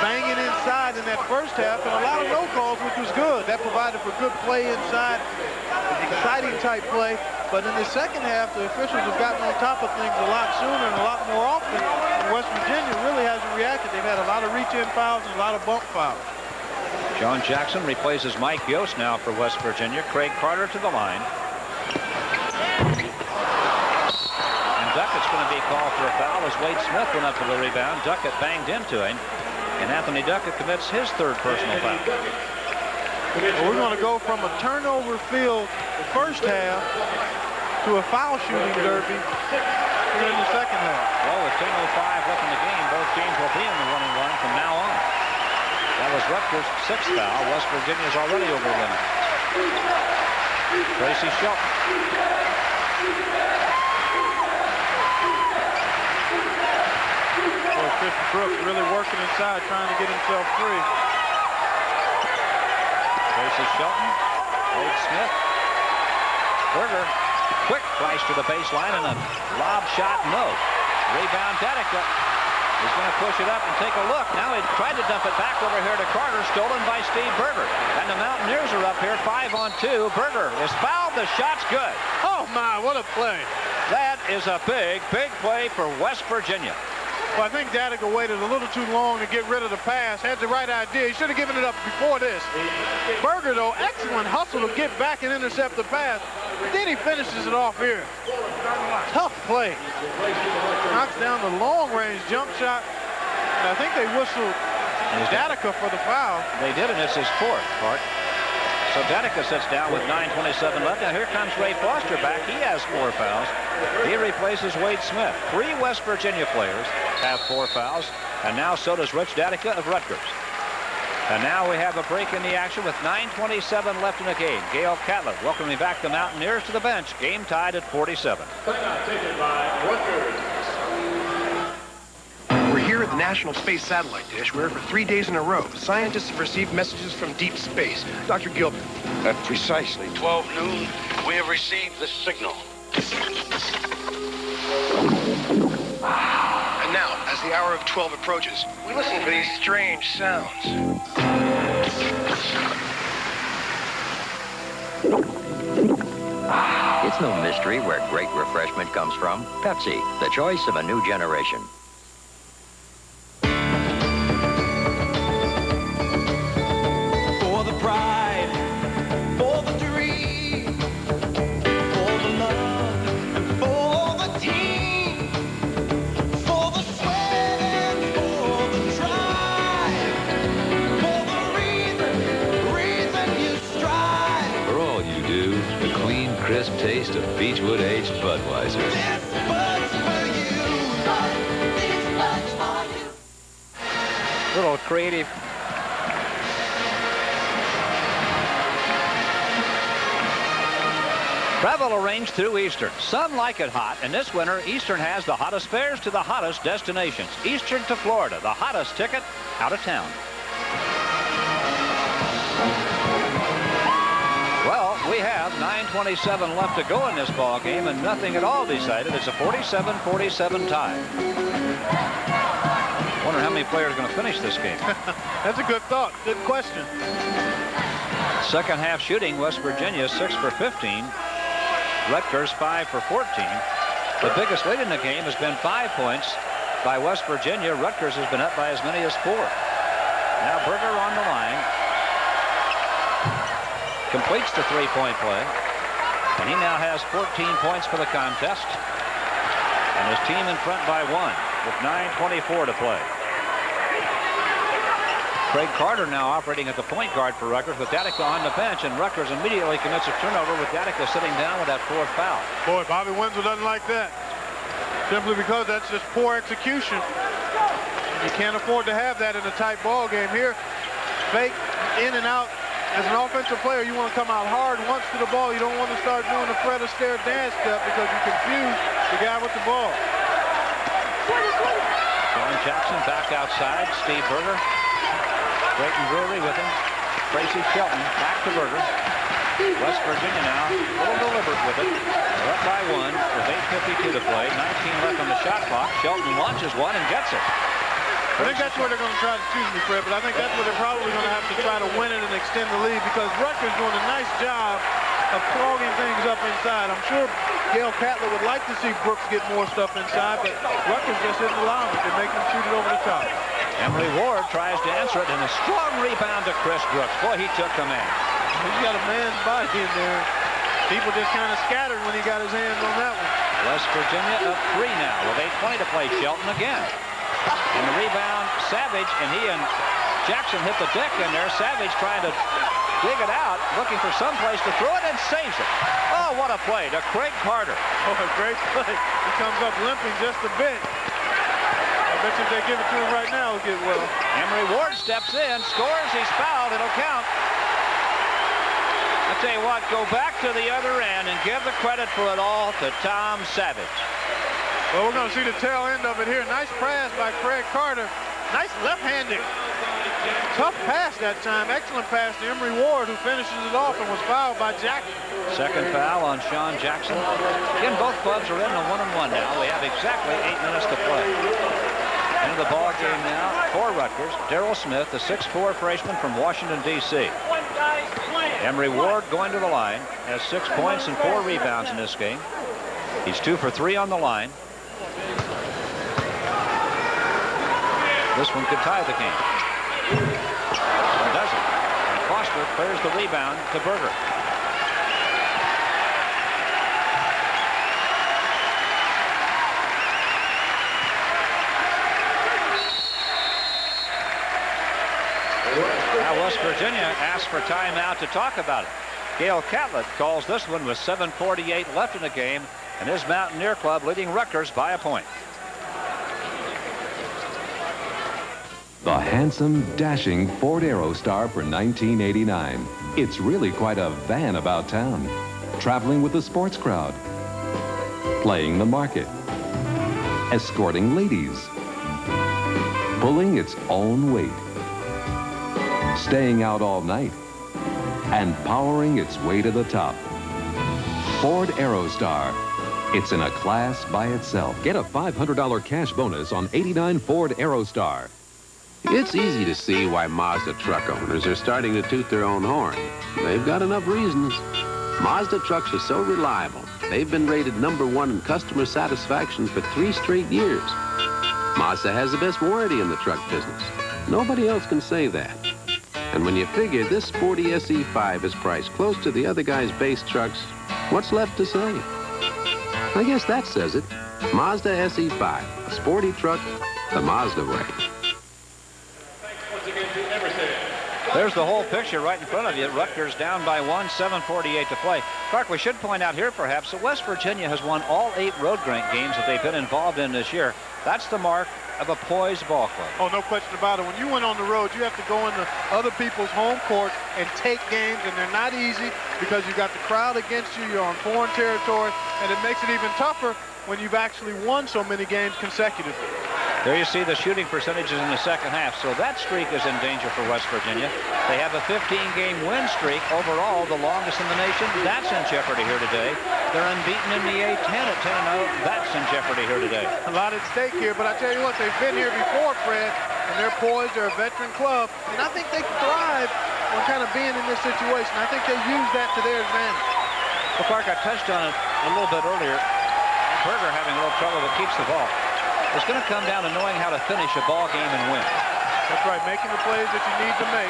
banging inside in that first half, and a lot of no calls, which was good. That provided for good play inside, exciting type play. But in the second half, the officials have gotten on top of things a lot sooner and a lot more often. And West Virginia really hasn't reacted. They've had a lot of reach-in fouls and a lot of bump fouls. John Jackson replaces Mike Yost now for West Virginia. Craig Carter to the line. And Duckett's going to be called for a foul as Wade Smith went up for the rebound. Duckett banged into him. And Anthony Duckett commits his 3rd personal foul. Well, we're going to go from a turnover field the first half to a foul shooting derby here in the second half. Well, with 10:05 left in the game, both teams will be in the 1-and-1 from now on. That was Rutgers' 6th foul. West Virginia's already over the limit. Tracy Shelton. Well, Chris Brooks really working inside, trying to get himself free. Tracy Shelton, Wade Smith, Berger, quick flash to the baseline and a lob shot, no. Rebound Danica. He's going to push it up and take a look. Now he tried to dump it back over here to Carter, stolen by Steve Berger. And the Mountaineers are up here 5-on-2. Berger is fouled. The shot's good. Oh my, what a play. That is a big, big play for West Virginia. Well, I think Danica waited a little too long to get rid of the pass. Had the right idea. He should have given it up before this. Berger, though, excellent hustle to get back and intercept the pass. But then he finishes it off here. Tough play. Knocks down the long-range jump shot. And I think they whistled Danica for the foul. They did, and it's his 4th, Bart. So Danica sits down with 9:27 left. Now here comes Ray Foster back. He has 4 fouls. He replaces Wade Smith. 3 West Virginia players have 4 fouls. And now so does Rich Danica of Rutgers. And now we have a break in the action with 9:27 left in the game. Gail Catlett welcoming back the Mountaineers to the bench. Game tied at 47. We're here at the National Space Satellite Dish, where for 3 days in a row, scientists have received messages from deep space. Dr. Gilbert. At precisely 12 noon, we have received the signal. And now, as the hour of 12 approaches, we listen for these strange sounds. It's no mystery where great refreshment comes from. Pepsi, the choice of a new generation. For the pride, for the dream, for the love, and for the team, for the sweat and for the drive, for the reason you strive. For all you do, the clean, crisp taste of Beechwood aged Budweiser. Little creative. Travel arranged through Eastern. Some like it hot, and this winter, Eastern has the hottest fares to the hottest destinations. Eastern to Florida, the hottest ticket out of town. Well, we have 9:27 left to go in this ball game, and nothing at all decided. It's a 47-47 tie. Wonder how many players are going to finish this game. That's a good thought. Good question. Second half shooting, West Virginia 6 for 15. Rutgers 5 for 14. The biggest lead in the game has been 5 points by West Virginia. Rutgers has been up by as many as 4. Now Berger on the line. Completes the three-point play. And he now has 14 points for the contest. And his team in front by 1 with 9:24 to play. Craig Carter now operating at the point guard for Rutgers with Datica on the bench, and Rutgers immediately commits a turnover with Datica sitting down with that 4th foul. Boy, Bobby Wenzel doesn't like that. Simply because that's just poor execution. You can't afford to have that in a tight ball game here. Fake in and out. As an offensive player, you want to come out hard once to the ball. You don't want to start doing the Fred Astaire dance step because you confuse the guy with the ball. John Jackson back outside. Steve Berger. Drayton Brewery with him. Tracy Shelton back to Berger. West Virginia now a little deliberate with it. They're up by 1 with 8:52 to play. 19 left on the shot clock. Shelton launches one and gets it. I think that's where they're going to try to, excuse me, Fred, but I think that's where they're probably going to have to try to win it and extend the lead because Rutgers doing a nice job of clogging things up inside. I'm sure Gail Catlett would like to see Brooks get more stuff inside, but Rutgers just isn't allowing it. They make him shoot it over the top. Emery Ward tries to answer it, and a strong rebound to Chris Brooks. Boy, he took command. He's got a man's body in there. People just kind of scattered when he got his hands on that one. West Virginia up 3 now with 8:20 to play. Shelton again. And the rebound, Savage, and he and Jackson hit the deck in there. Savage trying to dig it out, looking for some place to throw it, and saves it. Oh, what a play to Craig Carter. Oh, a great play. He comes up limping just a bit. I bet you if they give it to him right now, he'll get well. Emery Ward steps in, scores, he's fouled, it'll count. I'll tell you what, go back to the other end and give the credit for it all to Tom Savage. Well, we're going to see the tail end of it here. Nice pass by Craig Carter. Nice left-handed. Tough pass that time. Excellent pass to Emery Ward, who finishes it off and was fouled by Jackson. Second foul on Sean Jackson. Again, both clubs are in a 1-on-1 now. We have exactly 8 minutes to play. Into the ball game now for Rutgers. Darrell Smith, the 6'4" freshman from Washington, D.C. Emery Ward going to the line. Has 6 points and 4 rebounds in this game. He's 2 for 3 on the line. This one could tie the game. It doesn't. And Foster clears the rebound to Berger. Now West Virginia asks for timeout to talk about it. Gail Catlett calls this one with 7:48 left in the game, and his Mountaineer club leading Rutgers by a point. The handsome, dashing Ford Aerostar for 1989. It's really quite a van about town. Traveling with the sports crowd. Playing the market. Escorting ladies. Pulling its own weight. Staying out all night. And powering its way to the top. Ford Aerostar. It's in a class by itself. Get a $500 cash bonus on '89 Ford Aerostar. It's easy to see why Mazda truck owners are starting to toot their own horn. They've got enough reasons. Mazda trucks are so reliable. They've been rated #1 in customer satisfaction for 3 straight years. Mazda has the best warranty in the truck business. Nobody else can say that. And when you figure this sporty SE5 is priced close to the other guy's base trucks, what's left to say? I guess that says it. Mazda SE5, a sporty truck, the Mazda way. There's the whole picture right in front of you. Rutgers down by 1, 7:48 to play. Clark, we should point out here perhaps that West Virginia has won all 8 road games that they've been involved in this year. That's the mark of a poised ball club. Oh, no question about it. When you went on the road, you have to go into other people's home court and take games, and they're not easy because you got the crowd against you, you're on foreign territory, and it makes it even tougher when you've actually won so many games consecutively. There you see the shooting percentages in the second half. So that streak is in danger for West Virginia. They have a 15-game win streak overall, the longest in the nation. That's in jeopardy here today. They're unbeaten in the A-10 at 10-0. That's in jeopardy here today. A lot at stake here, but I tell you what, they've been here before, Fred, and they're poised. They're a veteran club, and I think they thrive on kind of being in this situation. I think they use that to their advantage. Well, Clark, I touched on it a little bit earlier. Berger having a little trouble that keeps the ball. It's going to come down to knowing how to finish a ball game and win. That's right, making the plays that you need to make.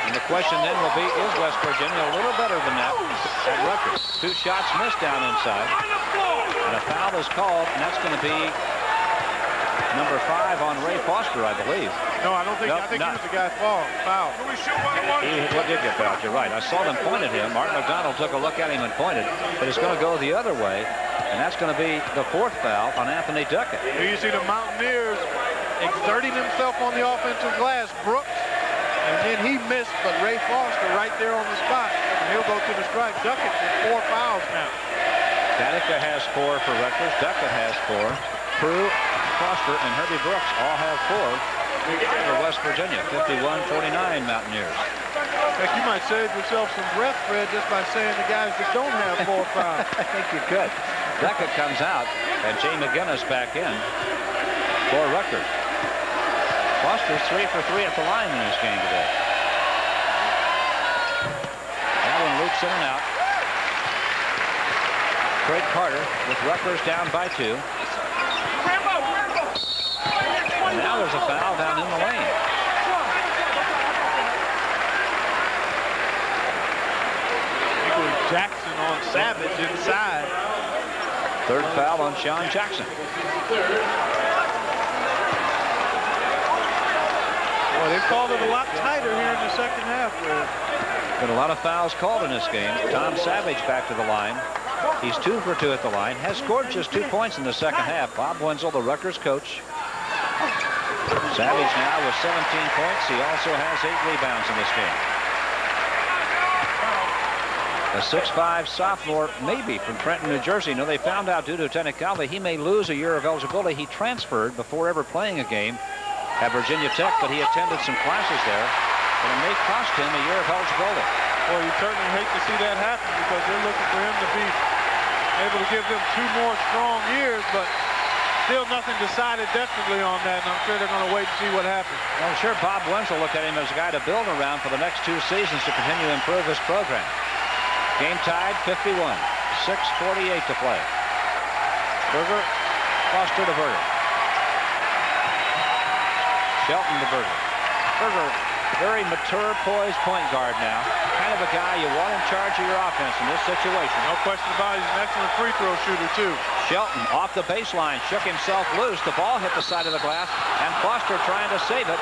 And the question then will be, is West Virginia a little better than that at Rutgers? 2 shots missed down inside. And a foul is called, and that's going to be number 5 on Ray Foster, I believe. No, I don't think. I think he was the guy foul. He did get fouled. You're right. I saw them point at him. Martin McDonald took a look at him and pointed, but it's going to go the other way, and that's going to be the 4th foul on Anthony Duckett. Here you see the Mountaineers exerting himself on the offensive glass. Brooks, and then he missed, but Ray Foster right there on the spot, and he'll go to the stripe. Duckett with 4 fouls now. Danica has 4 for Rutgers. Duckett has 4. Prue, Foster, and Herbie Brooks all have 4 for West Virginia. 51-49 Mountaineers. In fact, you might save yourself some breath, Fred, just by saying the guys that don't have 4 fouls. I think you could. Duckett comes out, and Jay McGinnis back in for Rutgers. Foster's 3 for 3 at the line in this game today. That one loops in and out. Craig Carter with Rutgers down by 2. And now there's a foul down in the lane. It was Jackson on Savage inside. 3rd foul on Sean Jackson. Well, they've called it a lot tighter here in the second half. Been a lot of fouls called in this game. Tom Savage back to the line. He's 2 for 2 at the line. Has scored just 2 points in the second half. Bob Wenzel, the Rutgers coach. Savage now with 17 points. He also has 8 rebounds in this game. A 6'5 sophomore, maybe from Trenton, New Jersey. No, they found out due to technicality he may lose a year of eligibility. He transferred before ever playing a game at Virginia Tech, but he attended some classes there, and it may cost him a year of eligibility. Well, you certainly hate to see that happen because they're looking for him to be able to give them 2 more strong years, but still nothing decided definitely on that, and I'm sure they're going to wait and see what happens. Well, I'm sure Bob Wenzel looked at him as a guy to build around for the next 2 seasons to continue to improve his program. Game tied, 51. 6:48 to play. Berger, Foster to Berger. Shelton to Berger. Berger, very mature, poised point guard now. Kind of a guy you want in charge of your offense in this situation. No question about it. He's an excellent free throw shooter, too. Shelton off the baseline, shook himself loose. The ball hit the side of the glass, and Foster trying to save it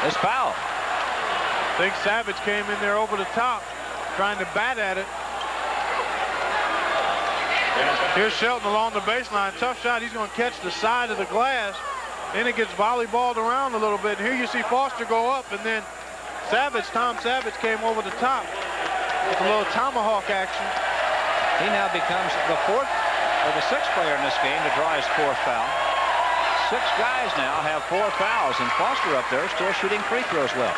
is fouled. I think Savage came in there over the top, trying to bat at it. Here's Shelton along the baseline. Tough shot. He's going to catch the side of the glass. Then it gets volleyballed around a little bit. And here you see Foster go up, and then Tom Savage came over the top with a little tomahawk action. He now becomes the 4th or the 6th player in this game to draw his 4th foul. 6 guys now have 4 fouls, and Foster up there still shooting free throws well.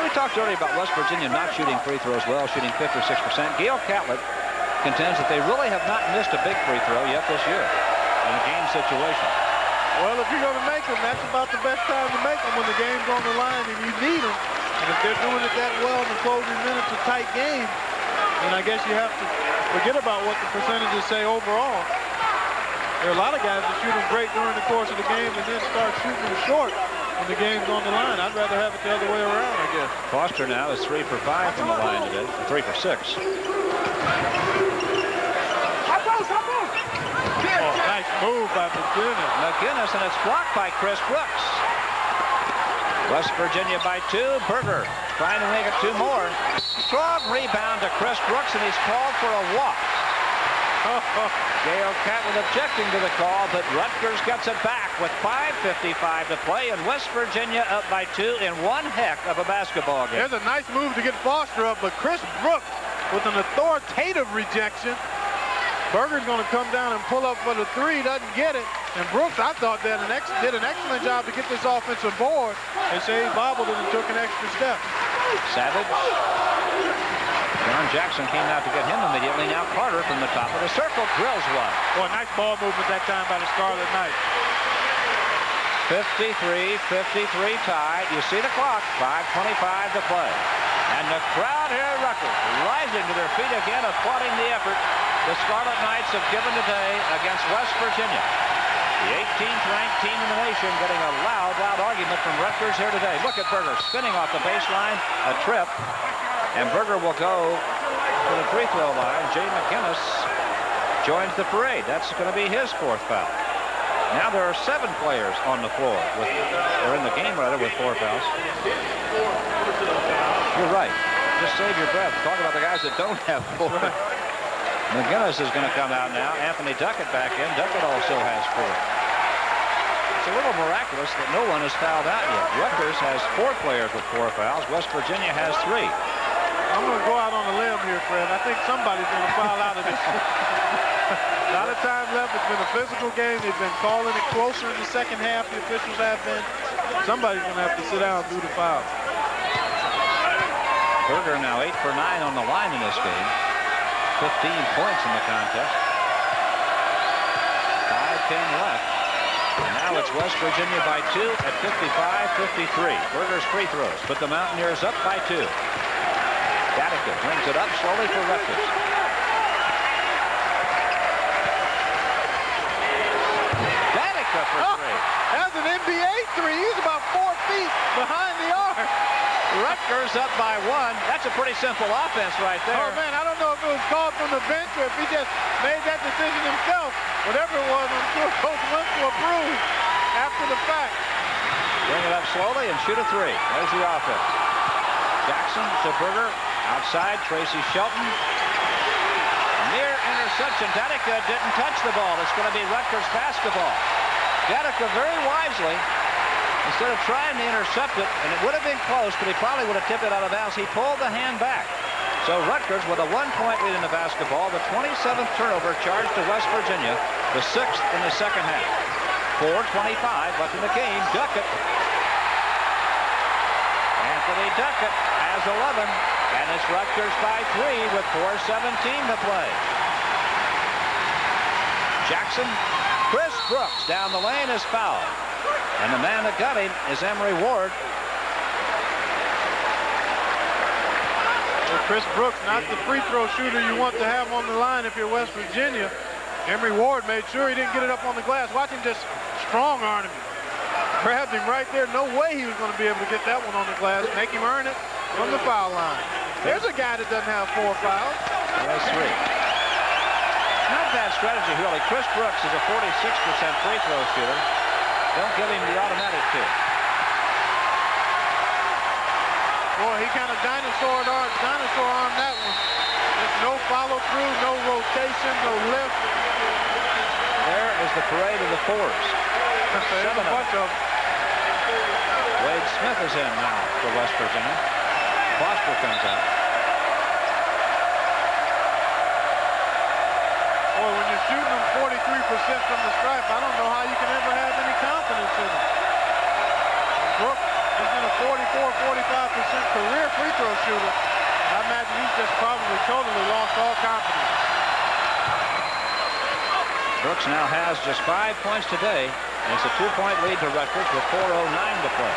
We talked earlier about West Virginia not shooting free throws well, shooting 56%. Gail Catlett contends that they really have not missed a big free throw yet this year in a game situation. Well, if you're going to make them, that's about the best time to make them when the game's on the line and you need them. And if they're doing it that well in the closing minutes of tight games, then I guess you have to forget about what the percentages say overall. There are a lot of guys that shoot them great during the course of the game and then start shooting them short when the game's on the line. I'd rather have it the other way around, I guess. Foster now is 3 for 5 from the line today, 3 for 6. Oh, nice move by McGinnis. McGinnis, and it's blocked by Chris Brooks. West Virginia by 2. Berger trying to make it 2 more. Strong rebound to Chris Brooks, and he's called for a walk. Gail Catlin objecting to the call, but Rutgers gets it back with 5:55 to play, and West Virginia up by 2 in one heck of a basketball game. There's a nice move to get Foster up, but Chris Brooks with an authoritative rejection. Berger's going to come down and pull up for the 3, doesn't get it. And Brooks, I thought, did an excellent job to get this offensive board. They say he bobbled it and took an extra step. Savage. John Jackson came out to get him immediately. Now Carter from the top of the circle drills one. Boy, nice ball movement that time by the Scarlet Knights. 53-53 tie. You see the clock. 5:25 to play. And the crowd here at Rutgers rising to their feet again, applauding the effort the Scarlet Knights have given today against West Virginia. The 18th ranked team in the nation getting a loud argument from Rutgers here today. Look at Berger spinning off the baseline, a trip. And Berger will go to the free throw line. Jay McGinnis joins the parade. That's going to be his 4th foul. Now there are 7 players on the floor, or in the game rather, with 4 fouls. You're right. Just save your breath. Talk about the guys that don't have 4. McGinnis is going to come out now. Anthony Duckett back in. Duckett also has 4. It's a little miraculous that no one has fouled out yet. Rutgers has 4 players with 4 fouls. West Virginia has 3. I'm going to go out on a limb here, Fred. I think somebody's going to foul out of this. A lot of time left. It's been a physical game. They've been calling it closer in the second half. The officials have been. Somebody's going to have to sit down and do the foul. Berger now 8 for 9 on the line in this game. 15 points in the contest. 5:10 left. And now it's West Virginia by 2 at 55-53. Berger's free throws put the Mountaineers up by 2. Gatica brings it up slowly for Rutgers. Gatica for 3. That's an NBA 3. He's about 4 feet behind the arc. Rutgers up by 1. That's a pretty simple offense right there. Oh, man, I don't know if it was called from the bench or if he just made that decision himself. Whatever it was, I'm sure Coach Wenzel approved after the fact. Bring it up slowly and shoot a 3. There's the offense. Jackson to Berger. Outside, Tracy Shelton. Near interception. Gatica didn't touch the ball. It's going to be Rutgers basketball. Gatica very wisely, instead of trying to intercept it, and it would have been close, but he probably would have tipped it out of bounds, he pulled the hand back. So Rutgers with a 1-point lead in the basketball, the 27th turnover charged to West Virginia, the 6th in the second half. 4:25 left in the game. Duckett. Anthony Duckett has 11, and it's Rutgers by 3 with 4:17 to play. Jackson. Chris Brooks down the lane is fouled. And the man that got him is Emory Ward. Well, Chris Brooks, not the free throw shooter you want to have on the line if you're West Virginia. Emory Ward made sure he didn't get it up on the glass. Watch him just strong arm him. Grabbed him right there. No way he was going to be able to get that one on the glass. Make him earn it from the foul line. There's a guy that doesn't have 4 fouls. That's 3. Not bad strategy, really. Chris Brooks is a 46% free throw shooter. Don't give him the automatic 2. Boy, he kind of dinosaur armed that one. There's no follow through, no rotation, no lift. There is the parade of the 4s. There's a bunch of them. Wade Smith is in now for West Virginia. Foster comes out. Boy, when you're shooting them 43% from the stripe, I don't know how you can ever have any confidence in them. Brooks has been a 44-45% career free throw shooter. I imagine he's just probably totally lost all confidence. Brooks now has just 5 points today. And it's a 2-point lead to Rutgers with 4:09 to play.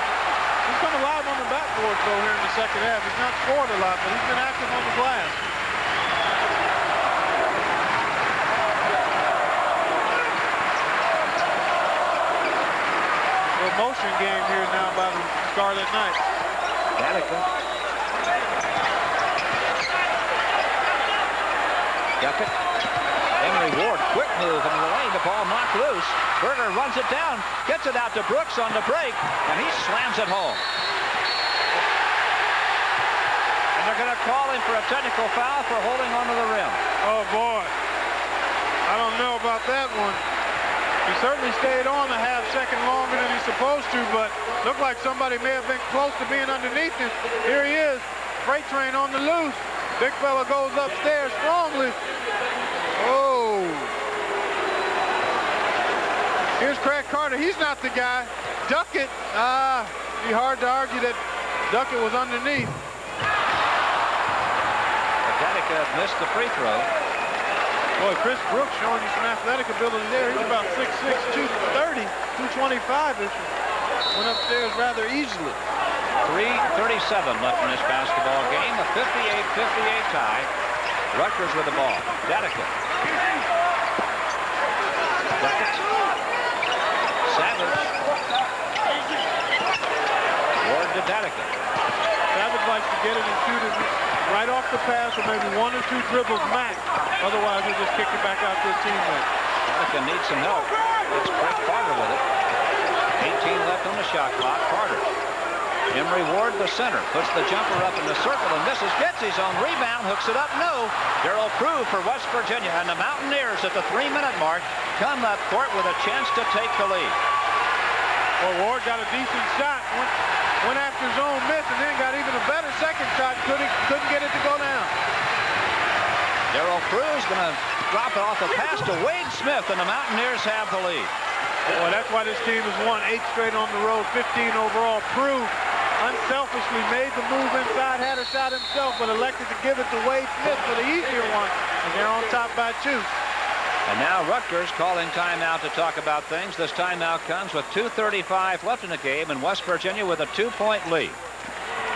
He's come alive on the backboard, though, here in the second half. He's not scored a lot, but he's been active on the glass. A motion game here now by the Scarlet Knights. Danica. Duckett. Henry Ward, quick move into the lane. The ball knocked loose. Berger runs it down, gets it out to Brooks on the break, and he slams it home. And they're going to call him for a technical foul for holding onto the rim. Oh, boy. I don't know about that one. He certainly stayed on a half-second longer than he's supposed to, but looked like somebody may have been close to being underneath him. Here he is, freight train on the loose. Big fella goes upstairs strongly. Oh. Here's Craig Carter. He's not the guy. Duckett. Be hard to argue that Duckett was underneath. Danica missed the free throw. Boy, Chris Brooks showing you some athletic ability there. He's about 6'6", 230, 225-ish. Went upstairs rather easily. 3:37 left in this basketball game. A 58-58 tie. Rutgers with the ball. Danica. Duckett. Savage. Ward to Danica. Savage likes to get it and shoot it right off the pass or maybe 1 or 2 dribbles max. Otherwise, he'll just kick it back out to a teammate. Danica needs some help. It's Craig Carter with it. 18 left on the shot clock. Carter. Emory Ward, the center, puts the jumper up in the circle and misses. Gets his own rebound, hooks it up. No. Darrell Prue for West Virginia, and the Mountaineers at the 3-minute mark come up court with a chance to take the lead. Well, Ward got a decent shot. Went after his own miss and then got even a better second shot. Couldn't get it to go down. Darrell Prue is going to drop it off a pass to Wade Smith, and the Mountaineers have the lead. Well, that's why this team has won 8 straight on the road, 15 overall. Prue unselfishly made the move inside, had a shot himself, but elected to give it to Wade Smith for the easier one, and they're on top by 2. And now Rutgers calling timeout to talk about things. This timeout comes with 2:35 left in the game, and West Virginia with a 2-point lead.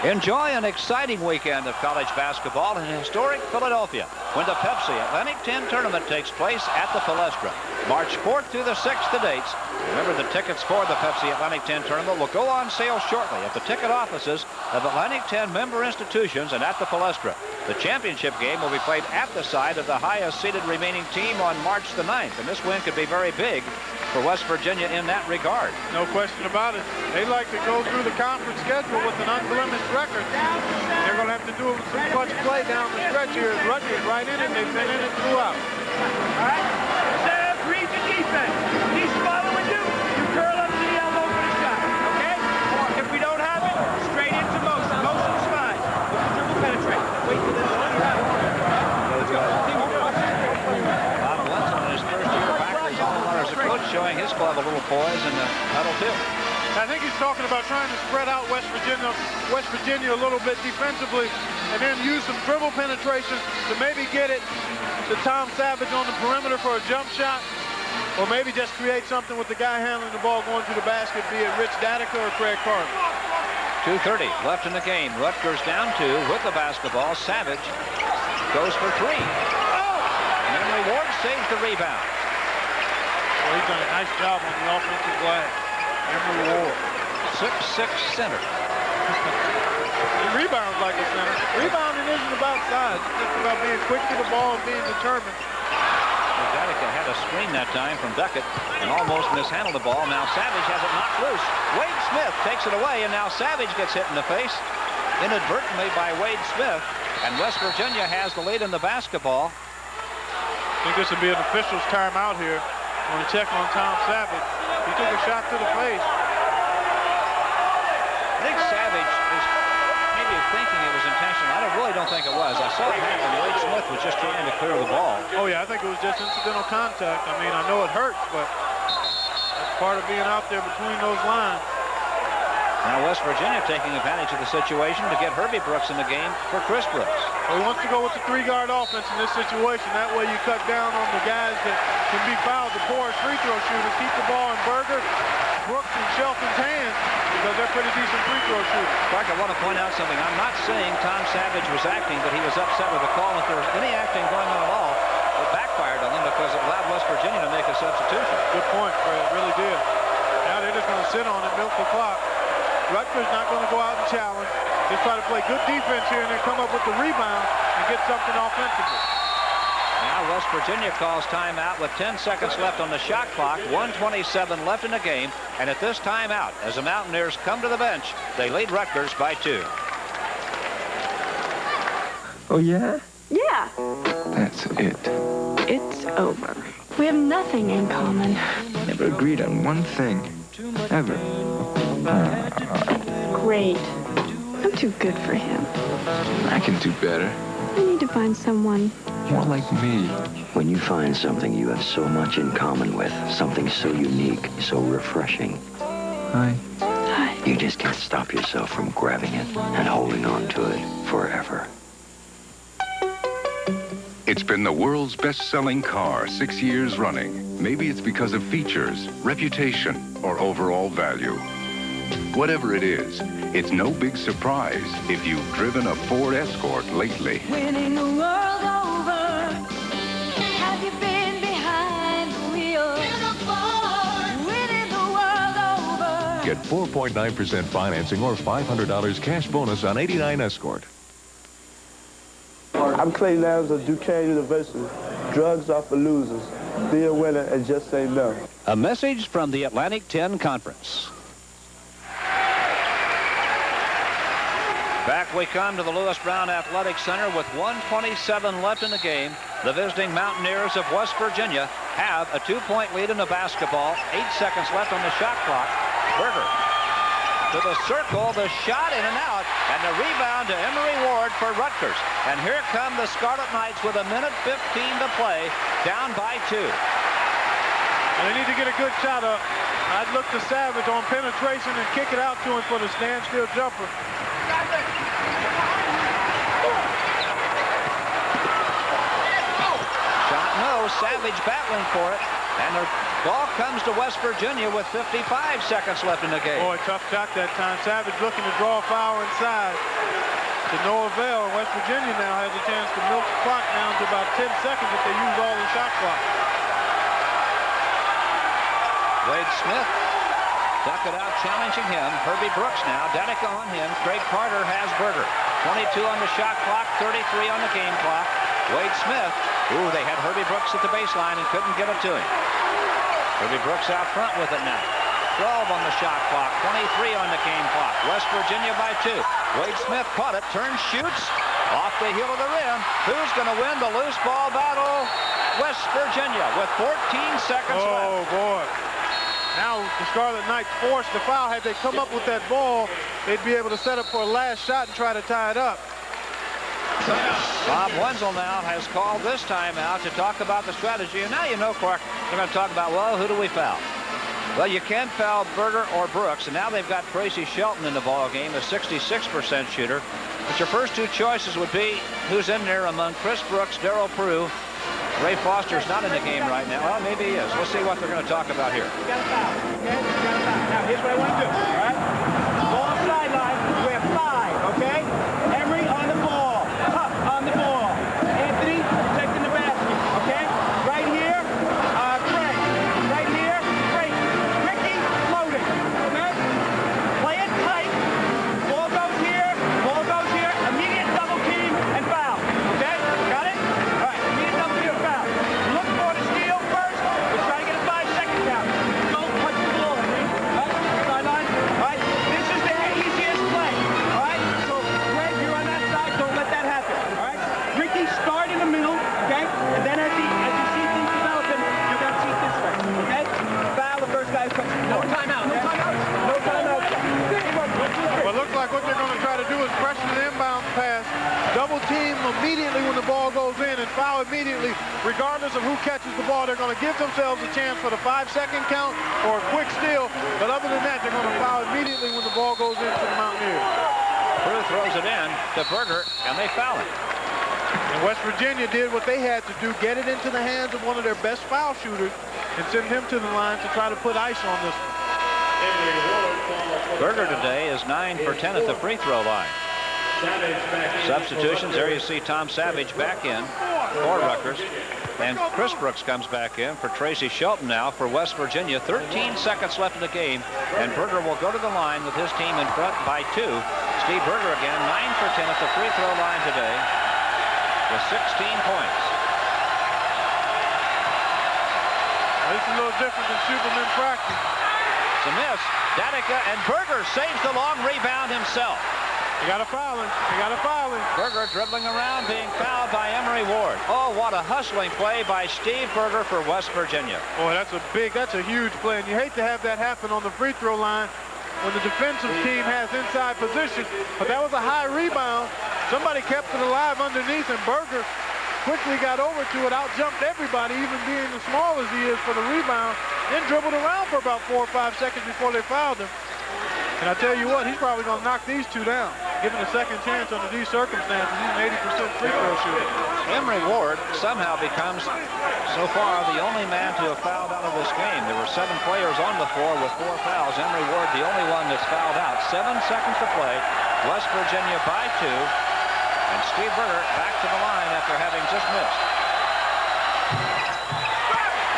Enjoy an exciting weekend of college basketball in historic Philadelphia when the Pepsi Atlantic 10 tournament takes place at the Palestra. March 4th through the 6th, the dates. Remember, the tickets for the Pepsi Atlantic 10 tournament will go on sale shortly at the ticket offices of Atlantic 10 member institutions and at the Palestra. The championship game will be played at the site of the highest seeded remaining team on March the 9th, and this win could be very big for West Virginia in that regard. No question about it. They like to go through the conference schedule with an unblemished record. They're going to have to do it with some clutch play down the stretch here. Rutgers right in it. They've been in it throughout. All right. Serve, read the defense. He's following you. You curl up to the elbow for the shot. Okay? If we don't have it, straight into motion. Motion's fine. Look at the dribble penetrate. Wait for this one. Bob Wenzel in his first year back as a coach, showing his club a little poise in the huddle too. I think he's talking about trying to spread out West Virginia a little bit defensively and then use some dribble penetration to maybe get it to Tom Savage on the perimeter for a jump shot, or maybe just create something with the guy handling the ball going to the basket, be it Rich Datica or Craig Carter. 2:30 left in the game. Rutgers down 2 with the basketball. Savage goes for 3. And Emory Ward saves the rebound. Well, he's done a nice job on the offensive glass. Emory Ward. 6'6" center. He rebounds like a center. Rebounding isn't about size. It's just about being quick to the ball and being determined. Datica had a screen that time from Duckett and almost mishandled the ball. Now Savage has it knocked loose. Wade Smith takes it away, and now Savage gets hit in the face inadvertently by Wade Smith. And West Virginia has the lead in the basketball. I think this would be an official's timeout here. I want to check on Tom Savage. He took a shot to the face. I think Savage is maybe thinking it was intentional. I really don't think it was. I saw it happen. Wade Smith was just trying to clear the ball. Oh, yeah, I think it was just incidental contact. I mean, I know it hurts, but that's part of being out there between those lines. Now West Virginia taking advantage of the situation to get Herbie Brooks in the game for Chris Brooks. Well, he wants to go with the three-guard offense in this situation. That way you cut down on the guys that can be fouled, the poor free throw shooters. Keep the ball in Berger, Brooks, and Shelton's hands because they're pretty decent free throw shooters. Clark, I want to point out something. I'm not saying Tom Savage was acting, but he was upset with the call. If there was any acting going on at all, it backfired on him because it allowed West Virginia to make a substitution. Good point, Fred. It really did. Now they're just going to sit on it, milk the clock. Rutgers not going to go out and challenge. Just try to play good defense here and then come up with the rebound and get something offensively. Now West Virginia calls timeout with 10 seconds left on the shot clock, 1:27 left in the game, and at this timeout, as the Mountaineers come to the bench, they lead Rutgers by 2. Oh, yeah? Yeah. That's it. It's over. We have nothing in common. Never agreed on one thing. Ever. Great. I'm too good for him. I can do better. I need to find someone more like me. When you find something you have so much in common with, something so unique, so refreshing, Hi. you just can't stop yourself from grabbing it and holding on to it forever. It's been the world's best-selling car 6 years running. Maybe it's because of features, reputation, or overall value. Whatever it is, it's no big surprise if you've driven a Ford Escort lately. Winning the world over. Have you been behind the wheel? Winning the world over. Get 4.9% financing or $500 cash bonus on 89 Escort. I'm Clay Lambs of Duquesne University. Drugs are for losers. Be a winner and just say no. A message from the Atlantic 10 Conference. Back we come to the Lewis Brown Athletic Center with 1:27 left in the game. The visiting Mountaineers of West Virginia have a 2-point lead in the basketball. 8 seconds left on the shot clock. Berger to the circle, the shot in and out, and the rebound to Emery Ward for Rutgers. And here come the Scarlet Knights with 1:15 to play, down by 2. They need to get a good shot up. I'd look to Savage on penetration and kick it out to him for the standstill jumper. Shot no, Savage battling for it, and the ball comes to West Virginia with 55 seconds left in the game. Boy, tough shot that time. Savage looking to draw a foul inside. To no avail, and West Virginia now has a chance to milk the clock down to about 10 seconds if they use all the shot clock. Wade Smith duck it out, challenging him. Herbie Brooks now. Danica on him. Craig Carter has Berger. 22 on the shot clock, 33 on the game clock. Wade Smith. Ooh, they had Herbie Brooks at the baseline and couldn't get it to him. Herbie Brooks out front with it now. 12 on the shot clock, 23 on the game clock. West Virginia by 2. Wade Smith caught it, turns, shoots. Off the heel of the rim. Who's going to win the loose ball battle? West Virginia with 14 seconds left. Oh, boy. Now the Scarlet Knights forced the foul. Had they come up with that ball, they'd be able to set up for a last shot and try to tie it up. Bob Wenzel now has called this timeout to talk about the strategy. And now you know, Clark, they're going to talk about, well, who do we foul? Well, you can't foul Berger or Brooks, and now they've got Tracy Shelton in the ball game, a 66% shooter. But your first two choices would be who's in there among Chris Brooks, Darryl Prue. Ray Foster's not in the game right now. Well, maybe he is. We'll see what they're going to talk about here. You got a foul, okay? You got a foul. Now, here's what I want to do, all right? Ball sideline, we have 5, okay? Emery on the ball. Huff on the ball. Anthony protecting the basket, okay? Right here, Craig. Right here, Craig. Ricky floating, okay? Play it tight. Ball goes here, immediate double team and foul, okay? Got it? All right, immediate double team and foul. Look for the steal first. We're trying to get a 5-second count. Don't touch the ball, okay? All right, sideline. All right, this is the easiest play. All right, so Greg, you're on that side. Don't let that happen. All right, Ricky, start in the middle, okay? And then as you see things developing, you're gonna see this way, okay? Foul the first guy who comes. No timeout. No timeout. No timeout. Well, it looks like what they're going to try to do is pressure the inbound pass, double team immediately when the ball goes in, and foul immediately. Regardless of who catches the ball, they're going to give themselves a chance for the 5-second count or a quick steal. But other than that, they're going to foul immediately when the ball goes into the Mountaineers. Prue throws it in to Berger, and they foul him. And West Virginia did what they had to do, get it into the hands of one of their best foul shooters and send him to the line to try to put ice on this one. Berger today is 9 for 10 at the free throw line. Substitutions, there you see Tom Savage back in for Rutgers. And Chris Brooks comes back in for Tracy Shelton now for West Virginia. 13 seconds left in the game, and Berger will go to the line with his team in front by 2. Steve Berger again, 9 for 10 at the free throw line today with 16 points. Now, this is a little different than Superman practice. It's a miss. Danica, and Berger saves the long rebound himself. You got to foul him. You got to foul him. Berger dribbling around, being fouled by Emery Ward. Oh, what a hustling play by Steve Berger for West Virginia. Boy, that's a huge play. And you hate to have that happen on the free throw line when the defensive team has inside position. But that was a high rebound. Somebody kept it alive underneath, and Berger quickly got over to it, out-jumped everybody, even being as small as he is for the rebound, then dribbled around for about 4 or 5 seconds before they fouled him. And I tell you what, he's probably going to knock these two down. Given a second chance under these circumstances, he's an 80% free throw shooter. Emery Ward somehow becomes, so far, the only man to have fouled out of this game. There were 7 players on the floor with 4 fouls. Emery Ward, the only one that's fouled out. 7 seconds to play. West Virginia by 2. And Steve Berger back to the line after having just missed.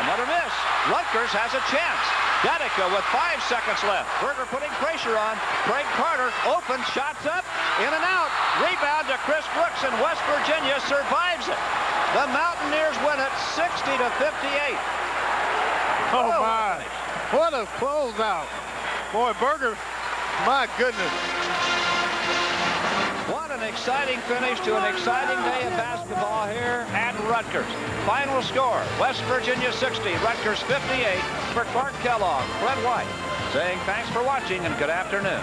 Another miss. Rutgers has a chance. Danica with 5 seconds left. Berger putting pressure on. Craig Carter open, shots up, in and out. Rebound to Chris Brooks, and West Virginia survives it. The Mountaineers win it 60-58. Oh my, what a closeout. Boy, Berger, my goodness. What an exciting finish to an exciting day of basketball here at Rutgers. Final score, West Virginia 60, Rutgers 58. For Clark Kellogg, Fred White, saying thanks for watching and good afternoon.